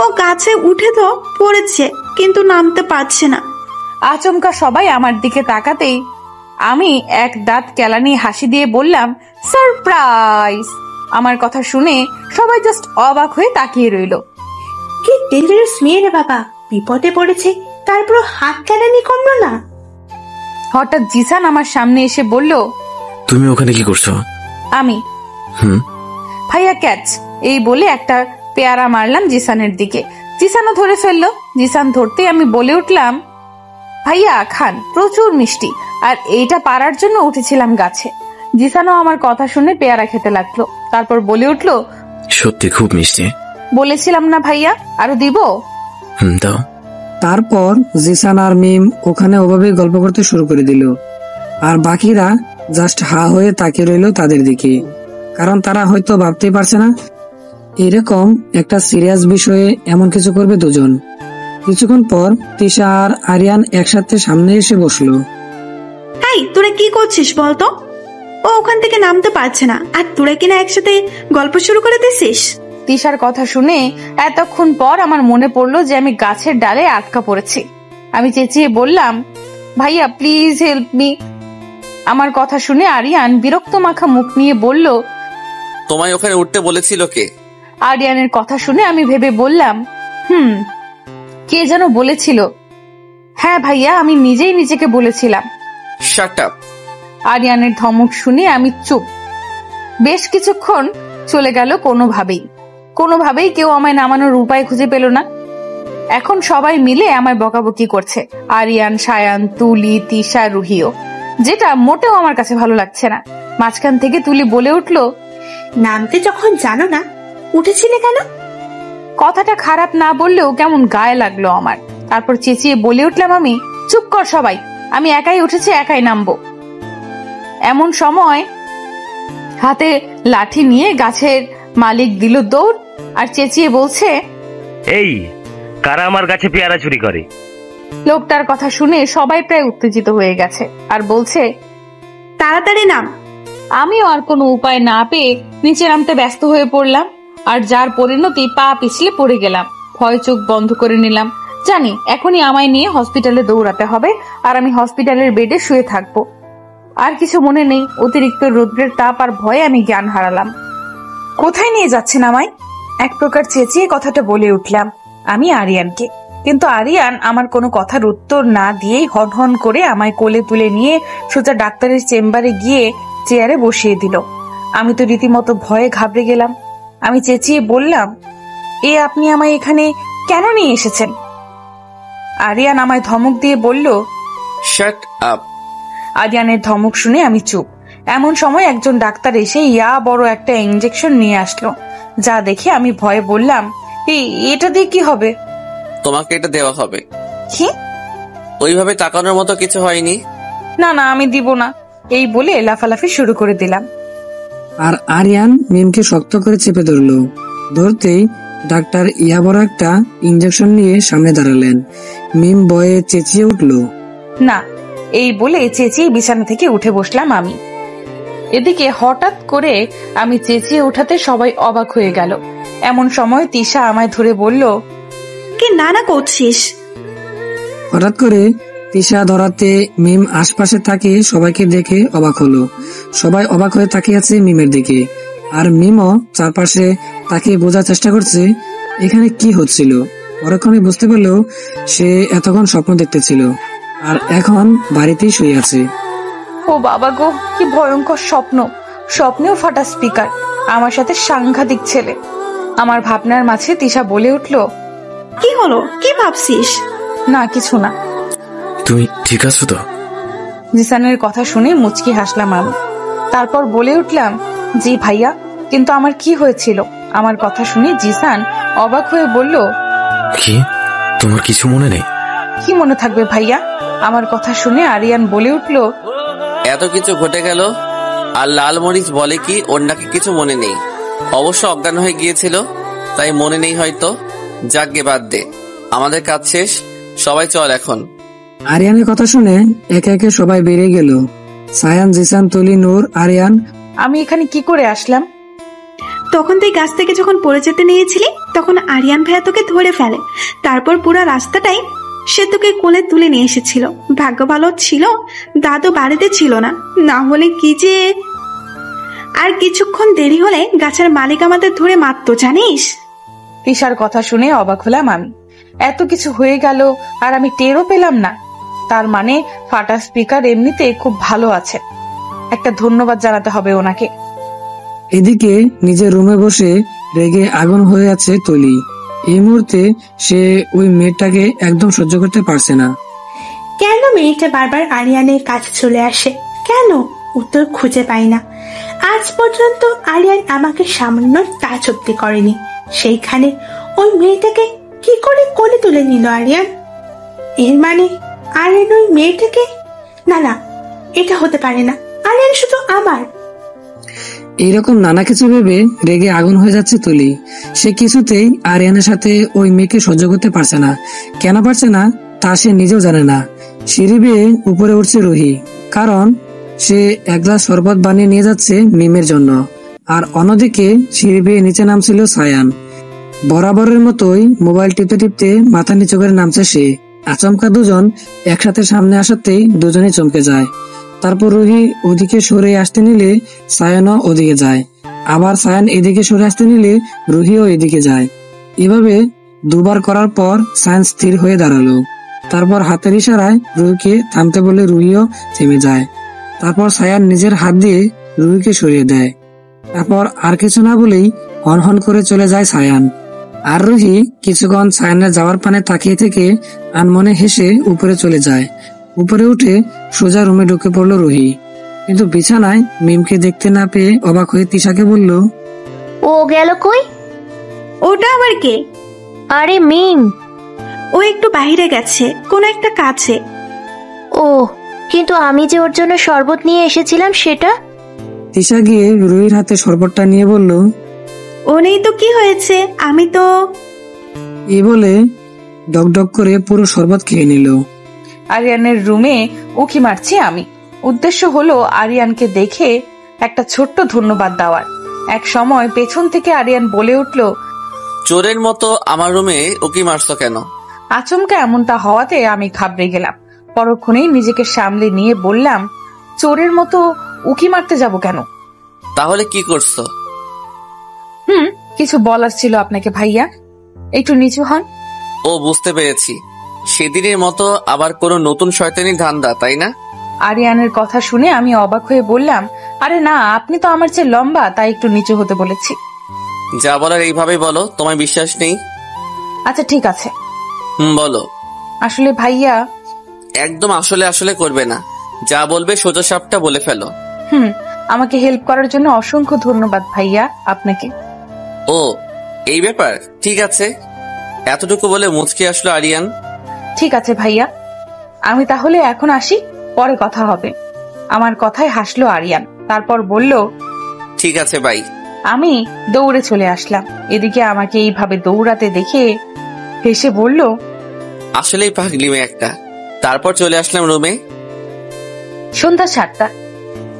ও গাছে উঠে তো পড়েছে, কিন্তু নামতে পারছে না। আচমকা সবাই আমার দিকে তাকাতেই আমি এক দাঁত কেলানি হাসি দিয়ে বললাম, সারপ্রাইজ। আমার কথা শুনে সবাই জাস্ট অবাক হয়ে তাকিয়ে রইল। কি ডেঞ্জারাস মেয়ে রে বাবা, বিপদে পড়েছে তারপর হাত কেলানি কমলো না। হঠাৎ জিসান আমার সামনে এসে বলল, তুমি ওখানে কি করছো? আমি ভাইয়া ক্যাচ, এই বলে একটা পেয়ারা মারলাম জিসানের দিকে। জিসানও ধরে ফেললো। জিসান ধরতেই আমি বলে উঠলাম, ভাইয়া খান, প্রচুর মিষ্টি, আর এইটা পারার জন্য উঠেছিলাম গাছে। জিসানও আমার কথা শুনে পেয়ারা খেতে লাগলো, তারপর বলে উঠলো, সত্যি খুব মিষ্টি। বলেছিলাম না ভাইয়া, আরো দিব? দাও। তারপর জিসান আর মিম ওখানে ওভাবে গল্প করতে শুরু করে দিল, আর বাকিরা জাস্ট হা হয়ে তাকিয়ে রইল তাদের দিকে, কারণ তারা হয়তো ভাবতেই পারছে না এরকম একটা সিরিয়াস বিষয়ে এমন কিছু করবে দুজন। কিছুক্ষণ পর তিশা আর আরিয়ান একসাথে সামনে এসে বসলো। এই তোরা কি করছিস বলতো? ও ওখান থেকে নামতে পারছে না, আর তোরা কিনা একসাথে গল্প শুরু করে দিছিস। তিশার কথা শুনে এতক্ষণ পর আমার মনে পড়লো যে আমি গাছের ডালে আটকা পড়েছি। আমি চেঁচিয়ে বললাম, ভাইয়া প্লিজ হেল্প মি। আমার কথা শুনে আরিয়ান বিরক্ত মাখা মুখ নিয়ে বলল, তোমায় ওখানে উঠতে বলেছিল কে? আরিয়ানের কথা শুনে আমি ভেবে বললাম, কে যেন বলেছিল। হ্যাঁ ভাইয়া, আমি নিজেই নিজেকে বলেছিলাম। Shut up. আরিয়ানের ধমক শুনে আমি চুপ। বেশ কিছুক্ষণ চলে গেল কোনোভাবেই কেউ আমায় নামানোর উপায় খুঁজে পেল না। এখন সবাই মিলে আমায় বকাবকি করছে, আরিয়ান, সায়ান, তুলি, তিশা, রুহিও, যেটা মোটেও আমার কাছে ভালো লাগছে না। মাঝখান থেকে তুলি বলে উঠলো, নামতে যখন জানো না উঠেছিলে কেন? কথাটা খারাপ না বললেও কেমন গায়ে লাগলো আমার। তারপর চেঁচিয়ে বলে উঠলাম আমি, চুপ কর সবাই, আমি একাই উঠেছি, একাই নামবো। এমন সময় হাতে লাঠি নিয়ে গাছের মালিক দিল দৌড়, আর চেঁচিয়ে বলছে, এই কারা আমার গাছে পেয়ারা চুরি করে? লোকটার কথা শুনে সবাই প্রায় উত্তেজিত হয়ে গেছে, আর বলছে, তাড়াতাড়ি নাম। আমিও আর কোনো উপায় না পেয়ে নিচে নামতে ব্যস্ত হয়ে পড়লাম, আর যার পরিণতি পা পিছলে পড়ে গেলাম। ভয় চোখ বন্ধ করে নিলাম। জানি এখনই আমায় নিয়ে হসপিটালে দৌড়াতে হবে, আর আমি হসপিটালের বেডে শুয়ে থাকবো। আর কিছু মনে নেই। অতিরিক্ত রৌদ্রের তাপ আর ভয়ে আমি জ্ঞান হারালাম। কোথায় নিয়ে যাচ্ছেন আমায়? এক প্রকার চেঁচিয়ে কথাটা বলে উঠলাম আমি আরিয়ানকে, কিন্তু আরিয়ান আমার কোনো কথার উত্তর না দিয়েই হন করে আমায় কোলে তুলে নিয়ে সোজা ডাক্তারের চেম্বারে গিয়ে চেয়ারে বসিয়ে দিল। আমি তো রীতিমতো ভয়ে ঘাবড়ে গেলাম। আমি চেঁচিয়ে বললাম, আপনি আমায় এখানে কেন নিয়ে এসেছেন? আরিয়ান আমায় ধমক দিয়ে বলল, শাট আপ। আরিয়ানের ধমক শুনে আমি চুপ। এমন সময় একজন ডাক্তার এসে বড় একটা ইনজেকশন নিয়ে আসলো, যা দেখে আমি ভয়ে বললাম, এটা দিয়ে কি হবে? তোমাকে এটা দেওয়া হবে। কি? ওইভাবে তাকানোর মতো কিছু হয়নি। না আমি দিব না, এই বলে লাফালাফি শুরু করে দিলাম। আর আরিয়ান মিমকে শক্ত করে চেপে ধরলো। ধরতেই ডাক্তার বড় একটা ইনজেকশন নিয়ে সামনে দাঁড়ালেন। মিম ভয়ে চেঁচিয়ে উঠলো, না। এই বলে চেঁচিয়ে বিছানা থেকে উঠে বসলাম আমি। এদিকে হঠাৎ করে আমি চেঁচিয়ে উঠাতে সবাই অবাক হয়ে গেল। এমন সময় তিশা আমায় ধরে বলল, কি নানা করছিস? হঠাৎ করে তিশা ধরাতে মিম আশপাশে থাকে সবাইকে দেখে অবাক হলো। সবাই অবাক হয়ে তাকিয়ে আছে মিমের দিকে, আর মিমও চারপাশে তাকিয়ে বোঝার চেষ্টা করছে এখানে কি হচ্ছিল। পরক্ষণে বুঝতে পারলো সে এতক্ষণ স্বপ্ন দেখতেছিল, আর এখন বাড়িতেই শুয়ে আছে। ও বাবা গো, কি ভয়ঙ্কর স্বপ্ন! স্বপ্নেও ফাটা স্পিকার, আমার সাথে সাংঘাতিক ছেলে। আমার ভাবনার মাঝে তিশা বলে উঠল, কি হলো, কি ভাবছিস? না কিছু না। তুমি ঠিক আছো তো? জিসানের কথা শুনে মুচকি হাসলাম আমি। তারপর বলে উঠলাম, জি ভাইয়া, কিন্তু আমার কি হয়েছিল? আমার কথা শুনে জিসান অবাক হয়ে বলল, কি তোমার কিছু মনে নেই? কি মনে থাকবে ভাইয়া? আমার কথা শুনে আরিয়ান বলে উঠল, এত কিছু ঘটে গেল আর লাল মরিচ বলে কি ওর নাকি কিছু মনে নেই। অবশ্য অজ্ঞান হয়ে গিয়েছিল, তাই মনে নেই হয়তো। যাকগে, বাদ দে, আমাদের কাজ শেষ, সবাই চল এখন। আরিয়ানের কথা শুনে একে একে সবাই বেরিয়ে গেল। সায়ান, জিসান, তুলি, নূর, আরিয়ান। আমি এখানে কি করে আসলাম? তখন তুই গাছ থেকে যখন পড়ে যেতে নিয়েছিলি, তখন আরিয়ান ভাইয়া তোকে ধরে ফেলে। তারপর পুরো রাস্তাটাই সে তোকে কোলে তুলে নিয়ে এসেছিল। ভাগ্য ভালো ছিল দাদু বাড়িতে ছিল না, না হলে কি যে। আর কিছুক্ষণ দেরি হলে গাছের মালিক আমাদের ধরে মারতো, জানিস? তিশার কথা শুনে অবাক হলাম আমি। এত কিছু হয়ে গেল আর আমি টেরও পেলাম না। তার মানে ফাটা স্পিকার এমনিতে খুব ভালো আছে, একটা ধন্যবাদ জানাতে হবে ওনাকে। এদিকে নিজের রুমে বসে রেগে আগুন হয়ে আছে তুলি। এই মুহূর্তে সে ওই মেয়েটাকে একদম সহ্য করতে পারছে না। কেন মেয়েটা বারবার আরিয়ানের কাছে চলে আসে? কেন? উত্তর খুঁজে পাই না। আজ পর্যন্ত আরিয়ান আমাকে সামান্য টাচ অব্দি করেনি, সেইখানে ওই মেয়েটাকে কি করে কোলে তুলে নিল আরিয়ান? এর মানে আরিয়ান ওই মেয়েটাকে? না না, এটা হতে পারে না। আরিয়ান শুধু আমার। এইরকম নানা কিছু ভেবে রেগে আগুন হয়ে যাচ্ছে তুলি। সে কিছুতেই আরিয়ানের সাথে ওই মেয়েকে সহ্য করতে পারছে না। কেন পারছে না তা সে নিজেও জানে না। সিঁড়ি বেয়ে উপরে উঠছে রুহি, কারণ সে এক গ্লাস শরবত বানিয়ে নিয়ে যাচ্ছে মিমের জন্য। আর অন্যদিকে সিঁড়ি বেয়ে নিচে নামছিল সায়ান। বরাবরের মতোই মোবাইল টিপতে টিপতে মাথা নিচু করে নামছে সে। আচমকা দুজন একসাথে সামনে আসাতেই দুজনে চমকে যায়। তারপর রুহি ওদিকে সরে আসতে নিলে সায়ানও ওদিকে যায়, আবার সায়ান এদিকে সরে আসতে নিলে রুহিও এদিকে যায়। এভাবে দুবার করার পর সায়ান স্থির হয়ে দাঁড়ালো। তারপর হাতের ইশারায় রুহিকে থামতে বলে রুহিও থেমে যায়। তারপর সায়ান নিজের হাত দিয়ে রুহিকে সরিয়ে দেয়। তারপর আর কিছু না বলেই হন হন করে চলে যায় সায়ান। আর রুহি কিছুক্ষণ সায়ানের যাওয়ার পানে তাকিয়ে থেকে আনমনে হেসে উপরে চলে যায়। উপরে উঠে সোজা রুমে ঢুকে পড়লো রুহি, কিন্তু বিছানায় মিমকে দেখতে না পেয়ে অবাক হয়ে তিশাকে বলল, ও গেল কই? ওটা আবার কে? আরে মিম। ও একটু বাইরে গেছে কোনো একটা কাছে। ও, কিন্তু আমি যে ওর জন্য শরবত নিয়ে এসেছিলাম সেটা? তিশা গিয়ে রুহির হাতে শরবতটা নিয়ে বলল, ও নেই তো কি হয়েছে, আমি তো। এই বলে ডক করে পুরো শরবত খেয়ে নিল। আরিয়ানের রুমে উকি মারছি আমি। উদ্দেশ্য হলো আরিয়ানকে দেখে একটা ছোট্ট ধন্যবাদ দেওয়ার। এক সময় পেছন থেকে আরিয়ান বলে উঠল, চোরের মতো আমার রুমে উকি মারছো কেন? আচমকা এমনটা হওয়াতে আমি ঘাবড়ে গেলাম। পরক্ষণেই নিজেকে সামলে নিয়ে বললাম, চোরের মতো উকি মারতে যাব কেন? তাহলে কি করছো? কিছু বলার ছিল আপনাকে ভাইয়া, একটু নিচু হন। ও, বুঝতে পেরেছি, সেদিনের মতো আবার কোনো নতুন শয়তানি ধান্দা, তাই না? আরিয়ানের কথা শুনে আমি অবাক হয়ে বললাম, আরে না, আপনি তো আমার চেয়ে লম্বা, তাই একটু নিচু হতে বলেছি। যা বলার এইভাবে বলো, তোমায় বিশ্বাস নেই? আচ্ছা ঠিক আছে। বলো। আসলে ভাইয়া। একদম আসলে আসলে করবে না, যা বলবে সোজা সাপটা বলে ফেলো। আমাকে হেল্প করার জন্য অসংখ্য ধন্যবাদ ভাইয়া আপনাকে। ও, এই ব্যাপার, ঠিক আছে। এতটুকু বলে মুচকি আসলো আরিয়ান। ঠিক আছে ভাইয়া, আমি তাহলে এখন আসি, পরে কথা হবে। আমার কথায় হাসলো আরিয়ান, তারপর বলল, ঠিক আছে বাই। আমি দৌড়ে চলে আসলাম। এদিকে আমাকে এইভাবে দৌড়াতে দেখে হেসে বলল, আসলেই পাগলি মেয়ে একটা। তারপর চলে আসলাম রুমে। সন্ধ্যা 7টা।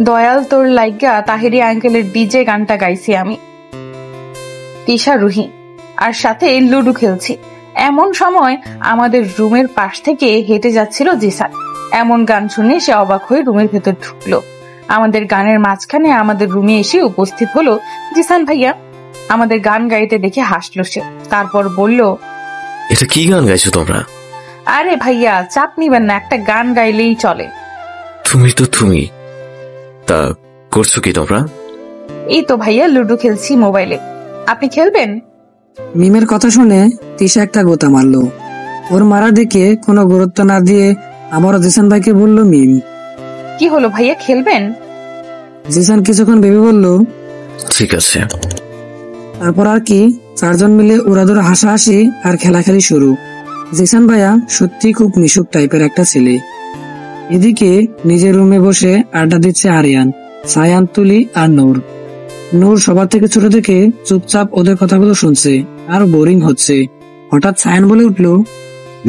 দয়াল তোর লাইগা তাহেরি আঙ্কেলের ডিজে গানটা গাইছি আমি, তিশা, রুহি আর সাথে লুডো খেলছি। এমন সময় আমাদের রুমের পাশ থেকে হেঁটে যাচ্ছিল জিসান। এমন গান শুনে সে অবাক হয়ে রুমের ভেতর ঢুকলো। আমাদের গানের মাঝখানে আমাদের রুমে এসে উপস্থিত হলো জিসান ভাইয়া। আমাদের গান গাইতে দেখে হাসলো সে, তারপর বলল, এটা কি গান গাইছো তোমরা? আরে ভাইয়া চাপ নিবেন না, একটা গান গাইলেই চলে। তুমি তো তুমি, তা করছো কি তোমরা? এই তো ভাইয়া লুডো খেলছি মোবাইলে, আপনি খেলবেন? মিমের কথা শুনে তিশা একটা গোতা মারলো। ওর মারা দেখে কোনো গুরুত্ব না দিয়ে আবারও জিসান ভাইকে বলল মিম। কি হলো ভাইয়া, খেলবেন? জিসান কিছুক্ষণ ভেবে বলল ঠিক আছে। তারপর আর কি, চারজন মিলে ওরাদুরা হাসাহাসি আর খেলাখেলি শুরু। জিসান ভাইয়া সত্যি খুব মিশুক টাইপের একটা ছেলে। এদিকে নিজের রুমে বসে আড্ডা দিচ্ছে আরিয়ান, সায়ান, তুলি আর নূর। নূর সবার থেকে ছোট থেকে চুপচাপ ওদের কথাগুলো শুনছে আর বোরিং হচ্ছে। হঠাৎ সায়ান বলে উঠলো,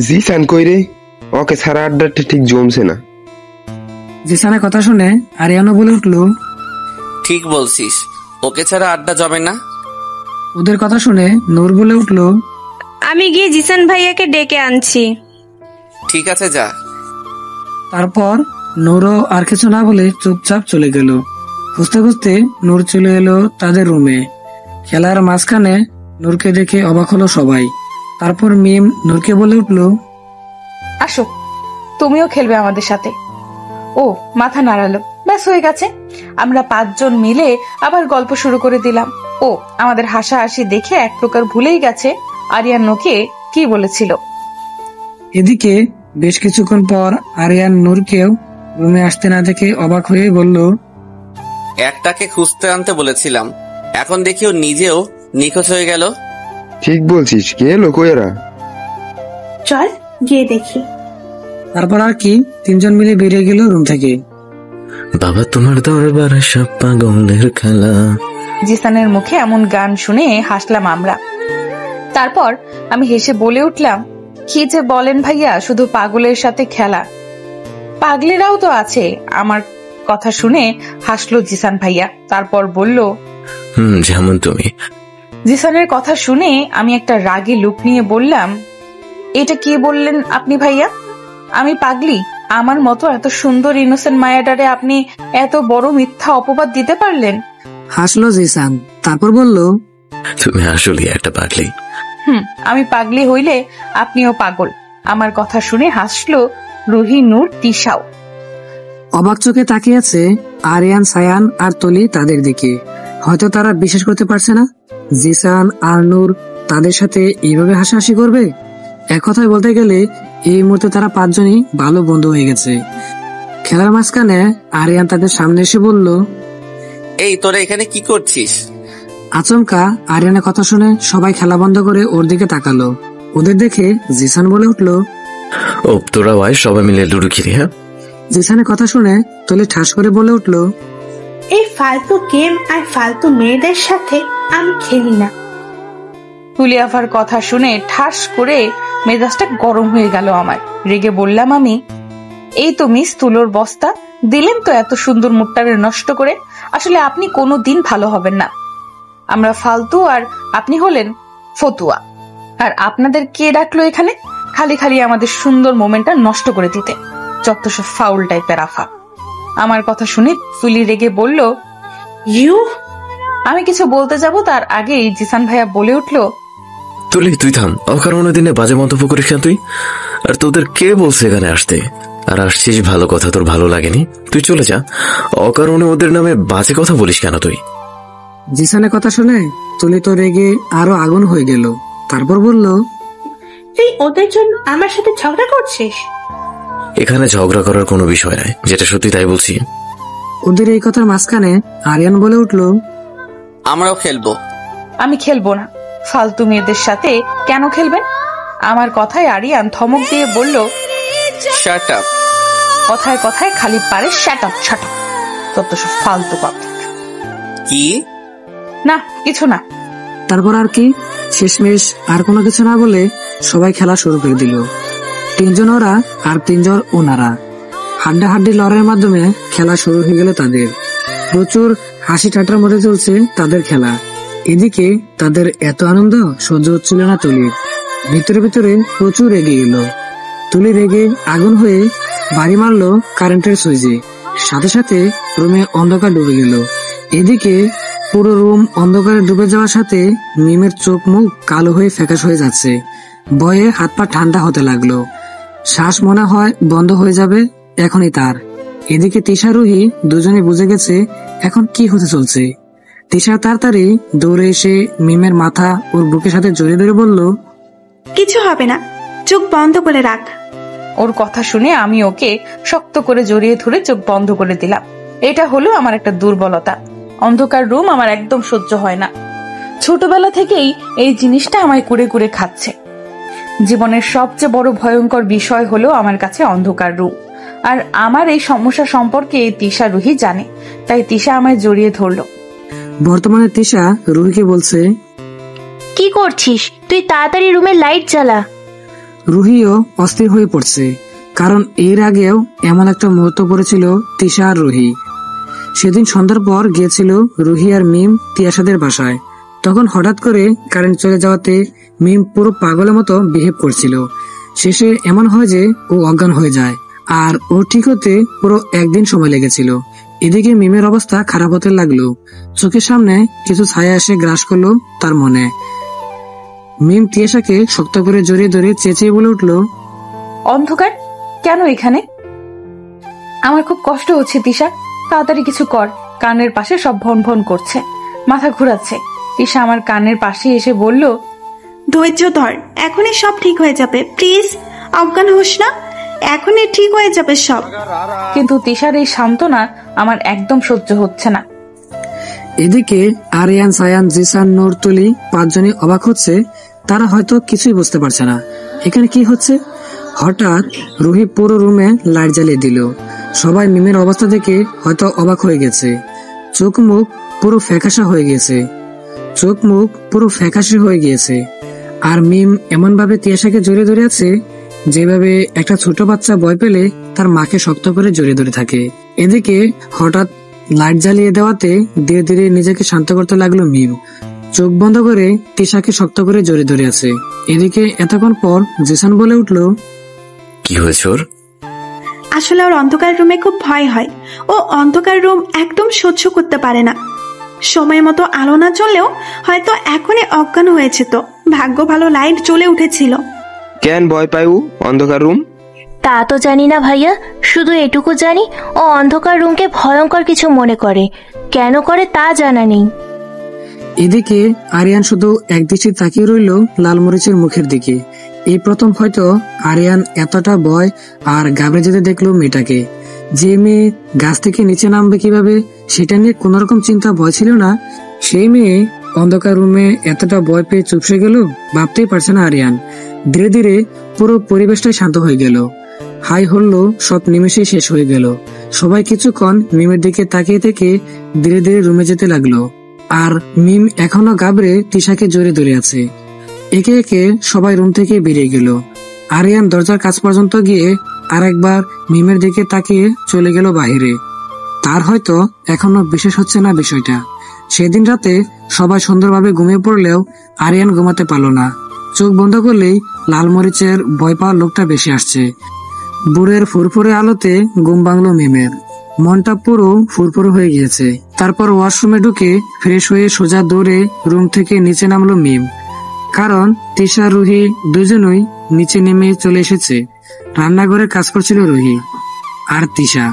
জিসান কই রে? ওকে ছাড়া আড্ডাটা ঠিক জমছে না। জিসানের কথা শুনে আরিয়ানও বলে উঠলো, ঠিক বলছিস, ওকে ছাড়া আড্ডা জমে না। ওদের কথা শুনে নূর বলে উঠলো, আমি গিয়ে জিসান ভাইয়াকে ডেকে আনছি। ঠিক আছে যা। তারপর নূরও আর কিছু না বলে চুপচাপ চলে গেল। খুঁজতে খুঁজতে নূর চলে এলো তাদের রুমে। খেলার মাঝখানে নূরকে দেখে অবাক হলো সবাই। তারপর মিম নূরকে বলে উঠলো, আসো তুমিও খেলবে আমাদের সাথে। ও মাথা নাড়ালো, ব্যাস হয়ে গেছে। আমরা 5 জন মিলে আবার গল্প শুরু করে দিলাম। ও আমাদের হাসাহাসি দেখে এক প্রকার ভুলেই গেছে আরিয়ান নোকে কি বলেছিল। এদিকে বেশ কিছুক্ষণ পর আরিয়ান নূরকেও রুমে আসতে না দেখে অবাক হয়ে বলল, একটাকে খুঁজতে আনতে বলেছিলাম, এখন দেখি ও নিজেও নিখোঁজ হয়ে গেল। ঠিক বলছিস, কে এলো কই এরা? চল গিয়ে দেখি। তারপর আর কি, 3 জন মিলে বেরিয়ে গেল রুম থেকে। বাবা তোমার দরবারে সব পাগলের খেলা। জিসানের মুখে এমন গান শুনে হাসলাম আমরা। তারপর আমি হেসে বলে উঠলাম, কি যে বলেন ভাইয়া, শুধু পাগলের সাথে খেলা, পাগলেরাও তো আছে। আমার কথা শুনে হাসলো জিসান ভাইয়া। তারপর বলল, যেমন তুমি। জিসানের কথা শুনে আমি একটা রাগী লুক নিয়ে বললাম, এটা কি বললেন আপনি ভাইয়া? আমি পাগলি? আমার মতো এত সুন্দর ইনোসেন্ট মায়াডারে আপনি এত বড় মিথ্যা অপবাদ দিতে পারলেন? হাসলো জিসান, তারপর বলল, তুমি আসলে একটা পাগলি। আমি পাগলি হইলে আপনিও পাগল। আমার কথা শুনে হাসলো রুহি, নূর, তিশাও। অবাক চোখে তাকিয়ে আছে আরিয়ান, সায়ান আর তলি তাদের দিকে। হয়তো তারা বিশ্বাস করতে পারছে না জিসান আর নূর তাদের সাথে এইভাবে হাসাহাসি করবে। এক কথায় বলতে গেলে এই মুহূর্তে তারা 5 জনই ভালো বন্ধু হয়ে গেছে। খেলার মাঝখানে আরিয়ান তাদের সামনে এসে বলল, এই তোরা এখানে কি করছিস? আচমকা আরিয়ানের কথা শুনে সবাই খেলা বন্ধ করে ওর দিকে তাকালো। ওদের দেখে জিসান বলে উঠলো, ও তোরা ভাই সবাই মিলে লুডো খেলি। হ্যাঁ, জিসানের কথা শুনে তলি ঠাস করে বলে উঠলো, এই ফালতু গেম আর ফালতু মেয়েদের সাথে আমি খেলি না। তুলিয়াফার কথা শুনে ঠাস করে মেজাজটা গরম হয়ে গেল আমার। রেগে বললাম আমি, এই তো মিস তুলোর বস্তা, দিলেন তো এত সুন্দর মুডটারে নষ্ট করে। আসলে আপনি কোনো দিন ভালো হবেন না। আমরা ফালতু আর আপনি হলেন ফতুয়া। আর আপনাদের কে ডাকলো এখানে খালি খালি আমাদের সুন্দর মোমেন্টটা নষ্ট করে দিতে? যত সব ফাউল টাইপের আফা। আমার কথা শুনে তুলি রেগে বলল, ইউ। আমি কিছু বলতে যাব তার আগেই জিসান ভাইয়া বলে উঠলো, তুলি তুই থাম, অকারণে দিনে বাজে মন্তব্য করিস না তুই। আর তোদের কে বলছে এখানে আসতে? আর আসছিস ভালো কথা, তোর ভালো লাগেনি তুই চলে যা। অকারণে ওদের নামে বাজে কথা বলিস কেন তুই? জিসানের কথা শুনে তুলি তো রেগে আরো আগুন হয়ে গেল। তারপর বলল, তুই ওদের জন্য আমার সাথে ঝগড়া করছিস? এখানে ঝগড়া করার কোনো বিষয় নাই, যেটা সত্যি তাই বলছি। ওদের এই কথার মাঝখানে আরিয়ান বলে উঠলো, আমরাও খেলবো। আমি খেলবো না। ফালতু মেয়েদের সাথে কেন খেলবেন? আমার কথায় আরিয়ান ধমক দিয়ে বলল, শাট আপ। কথায় কথায় খালি পারে শ্যাট আপ শাট আপ, তত সব ফালতু কথা। কি না, কিছু না। তারপর আর কি, শেষমেশ আর কোনো কিছু না বলে সবাই খেলা শুরু করে দিল। 3 জন ওরা আর 3 জন ওনারা। হাড্ডাহাড্ডি লড়াইয়ের মাধ্যমে খেলা শুরু হয়ে গেল তাদের। প্রচুর হাসি ঠাট্টার মধ্যে চলছে তাদের খেলা। এদিকে তাদের এত আনন্দ সহ্য হচ্ছিল না তুলির। ভিতরে ভিতরে প্রচুর রেগে গেল। তুলি রেগে আগুন হয়ে বাড়ি মারলো কারেন্টের সুইচে। সাথে সাথে রুমে অন্ধকার ডুবে গেল। এদিকে পুরো রুম অন্ধকারে ডুবে যাওয়ার সাথে মিমের চোখ মুখ কালো হয়ে ফ্যাকাশ হয়ে যাচ্ছে। ভয়ে হাত পা ঠান্ডা হতে লাগলো। শ্বাস মনে হয় বন্ধ হয়ে যাবে এখনই তার। এদিকে তিশা রুহি দুজনে বুঝে গেছে এখন কি হতে চলছে। তিশা তাড়াতাড়ি দৌড়ে এসে মিমের মাথা ওর বুকের সাথে জড়িয়ে ধরে বলল, কিছু হবে না, চোখ বন্ধ করে রাখ। ওর কথা শুনে আমি ওকে শক্ত করে জড়িয়ে ধরে চোখ বন্ধ করে দিলাম। এটা হলো আমার একটা দুর্বলতা। অন্ধকার রুম আমার একদম সহ্য হয় না। ছোটবেলা থেকেই এই জিনিসটা আমায় কুরে কুরে খাচ্ছে। জীবনের সবচেয়ে বড় ভয়ঙ্কর বিষয় হলো আমার কাছে অন্ধকার রুম। আর আমার এই সমস্যা সম্পর্কে তিশা রুহি জানে, তাই তিশা আমায় জড়িয়ে ধরলো। বর্তমানে তিশা রুহিকে বলছে, কি করছিস তুই? তাড়াতাড়ি রুমের লাইট জ্বালা। রুহিও অস্থির হয়ে পড়ছে, কারণ এর আগেও এমন একটা মুহূর্ত পড়েছিল তিশা আর রুহি। সেদিন সন্ধ্যার পর গিয়েছিল রুহি আর মিম তিয়াসাদের বাসায়। তখন হঠাৎ করে কারেন্ট চলে যাওয়াতে মিম পুরো পাগলের মতো বিহেভ করছিল। শেষে এমন হয় যে ও অজ্ঞান হয়ে যায়, আর ও ঠিক হতে পুরো একদিন সময় লেগেছিল। এদিকে মিমের অবস্থা খারাপ হতে লাগলো। চোখের সামনে কিছু ছায়া এসে গ্রাস করলো তার মনে। মিম তিয়াসাকে শক্ত করে জড়িয়ে ধরে চেঁচিয়ে বলে উঠলো, অন্ধকার কেন এখানে? আমার খুব কষ্ট হচ্ছে তিশা, তাড়াতাড়ি কিছু কর। কানের পাশে সব ভন ভন করছে, মাথা ঘুরাচ্ছে। তিশা আমার কানের পাশে এসে বলল, ধৈর্য ধর, এখনই সব ঠিক হয়ে যাবে, প্লিজ অজ্ঞান হোস না, এখনই ঠিক হয়ে যাবে সব। কিন্তু তিশার এই সান্ত্বনা আমার একদম সহ্য হচ্ছে না। এদিকে আরিয়ান, সায়ান, জিসান, নূর, তুলি পাঁচজনই অবাক হচ্ছে। তারা হয়তো কিছুই বুঝতে পারছে না এখানে কি হচ্ছে। হঠাৎ রুহি পুরো রুমে লাইট জ্বালিয়ে দিল। সবাই মিমের অবস্থা দেখে হয়তো অবাক হয়ে গেছে। চোখ মুখ পুরো ফ্যাকাশে হয়ে গিয়েছে। আর মিম এমন ভাবে তিয়াসাকে জড়িয়ে ধরে আছে যেভাবে একটা ছোট বাচ্চা ভয় পেলে তার মাকে শক্ত করে জড়িয়ে ধরে থাকে। এদিকে হঠাৎ লাইট জ্বালিয়ে দেওয়াতে ধীরে ধীরে নিজেকে শান্ত করতে লাগলো মিম। চোখ বন্ধ করে তিশাকে শক্ত করে জড়িয়ে ধরে আছে। এদিকে এতক্ষণ পর জিসান বলে উঠলো, কি হয়েছে ওর? আসলে ওর অন্ধকার রুমে খুব ভয় হয়। ও অন্ধকার রুম একদম সহ্য করতে পারে না। সময় মতো আলো না চললেও হয়তো এখনই অজ্ঞান হয়েছে। তো ভাগ্য ভালো লাইট জ্বলে উঠেছিল। কেন ভয় পাই ও অন্ধকার রুম? তা তো জানি না ভাইয়া, শুধু এটুকু জানি ও অন্ধকার রুমকে ভয়ঙ্কর কিছু মনে করে। কেন করে তা জানা নেই। এদিকে আরিয়ান শুধু একদৃষ্টি তাকিয়ে রইল লালমরিচের মুখের দিকে। এই প্রথম হয়তো আরিয়ান এতটা ভয় আর গাবড়ে যেতে দেখলো মেয়েটাকে। যে মেয়ে গাছ থেকে নিচে নামবে কিভাবে সেটা নিয়ে কোন রকম চিন্তা ভয় ছিল না, সেই মেয়ে অন্ধকার রুমে এতটা ভয় পেয়ে চুপসে গেল, ভাবতেই পারছে না আরিয়ান। ধীরে ধীরে পুরো পরিবেশটাই শান্ত হয়ে গেল। হাই হল্লো সব নিমেষেই শেষ হয়ে গেল। সবাই কিছুক্ষণ মিমের দিকে তাকিয়ে থেকে ধীরে ধীরে রুমে যেতে লাগলো। আর মিম এখনো গাবড়ে তিশাকে জড়িয়ে ধরে আছে। একে একে সবাই রুম থেকে বেরিয়ে গেল। আরিয়ান দরজার কাছ পর্যন্ত গিয়ে আরেকবার মিমের দিকে তাকিয়ে চলে গেল বাহিরে। তার হয়তো এখনো বিশেষ হচ্ছে না বিষয়টা। সেদিন রাতে সবাই সুন্দরভাবে ঘুমিয়ে পড়লেও আরিয়ান ঘুমাতে পারল না। চোখ বন্ধ করলেই লালমরিচের ভয় পাওয়ার লোকটা বেশি আসছে। বুড়ের ফুরফুরে আলোতে ঘুম ভাঙলো মিমের। মনটা পুরো ফুরফুরে হয়ে গিয়েছে। তারপর ওয়াশরুমে ঢুকে ফ্রেশ হয়ে সোজা দৌড়ে রুম থেকে নিচে নামলো মিম, কারণ তিশা রুহি দুজনই নিচে নেমে চলে এসেছে। রান্নাঘরে কাজ করছিল রুহি আর তিশা।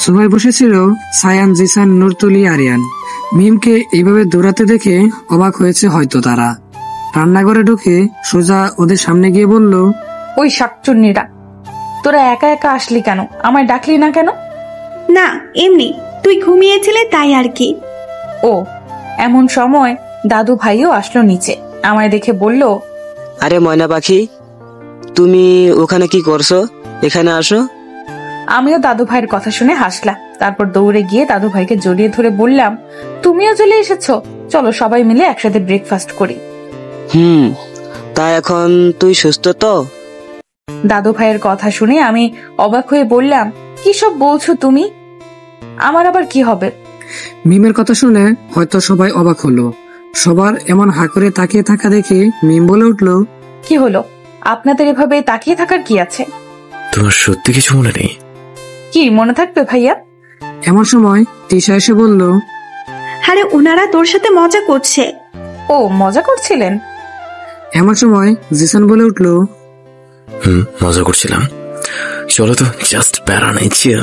সবাই বসেছিল সায়ান, জিসান, নূরতুলি, আরিয়ান। মিমকে এইভাবে দৌড়াতে দেখে অবাক হয়েছে হয়তো তারা। রান্নাঘরে ঢুকে সোজা ওদের সামনে গিয়ে বলল, ওই শাকচুন্নিরা, তোরা একা একা আসলি কেন? আমায় ডাকলি না কেন? না, এমনি, তুই ঘুমিয়েছিলে তাই আর কি। ও, এমন সময় দাদু ভাইও আসলো নিচে। আমায় দেখে বলল, আরে ময়না পাখি, তুমি ওখানে কি করছো? এখানে আসো। আমিও দাদু ভাইয়ের কথা শুনে হাসলাম। তারপর দৌড়ে গিয়ে দাদু ভাইকে জড়িয়ে ধরে বললাম, তুমিও চলে এসেছো, চলো সবাই মিলে একসাথে ব্রেকফাস্ট করি। তা এখন তুই সুস্থ তো? দাদু ভাইয়ের কথা শুনে আমি অবাক হয়ে বললাম, কি সব বলছো তুমি? আমার আবার কি হবে? মিমের কথা শুনে হয়তো সবাই অবাক হলো। সবার এমন হা করে তাকিয়ে থাকা দেখে মিম বলে উঠলো, কি হলো? আপনাদের এভাবে তাকিয়ে থাকার কি আছে? তোমার সত্যি কিছু মনে নেই? কি মনে থাকবে ভাইয়া? এমন সময় তিশা এসে বলল, আরে ওনারা তোর সাথে মজা করছে। ও, মজা করছিলেন? এমন সময় জিসান বলে উঠলো, মজা করছিলাম। চলো তো, জাস্ট প্যারা নাই, চিল।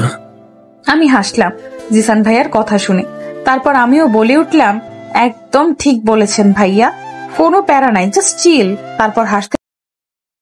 আমি হাসলাম জিসান ভাইয়ার কথা শুনে। তারপর আমিও বলে উঠলাম, একদম ঠিক বলেছেন ভাইয়া, কোনো প্যারা নাই, জাস্ট চিল। তারপর হাসতে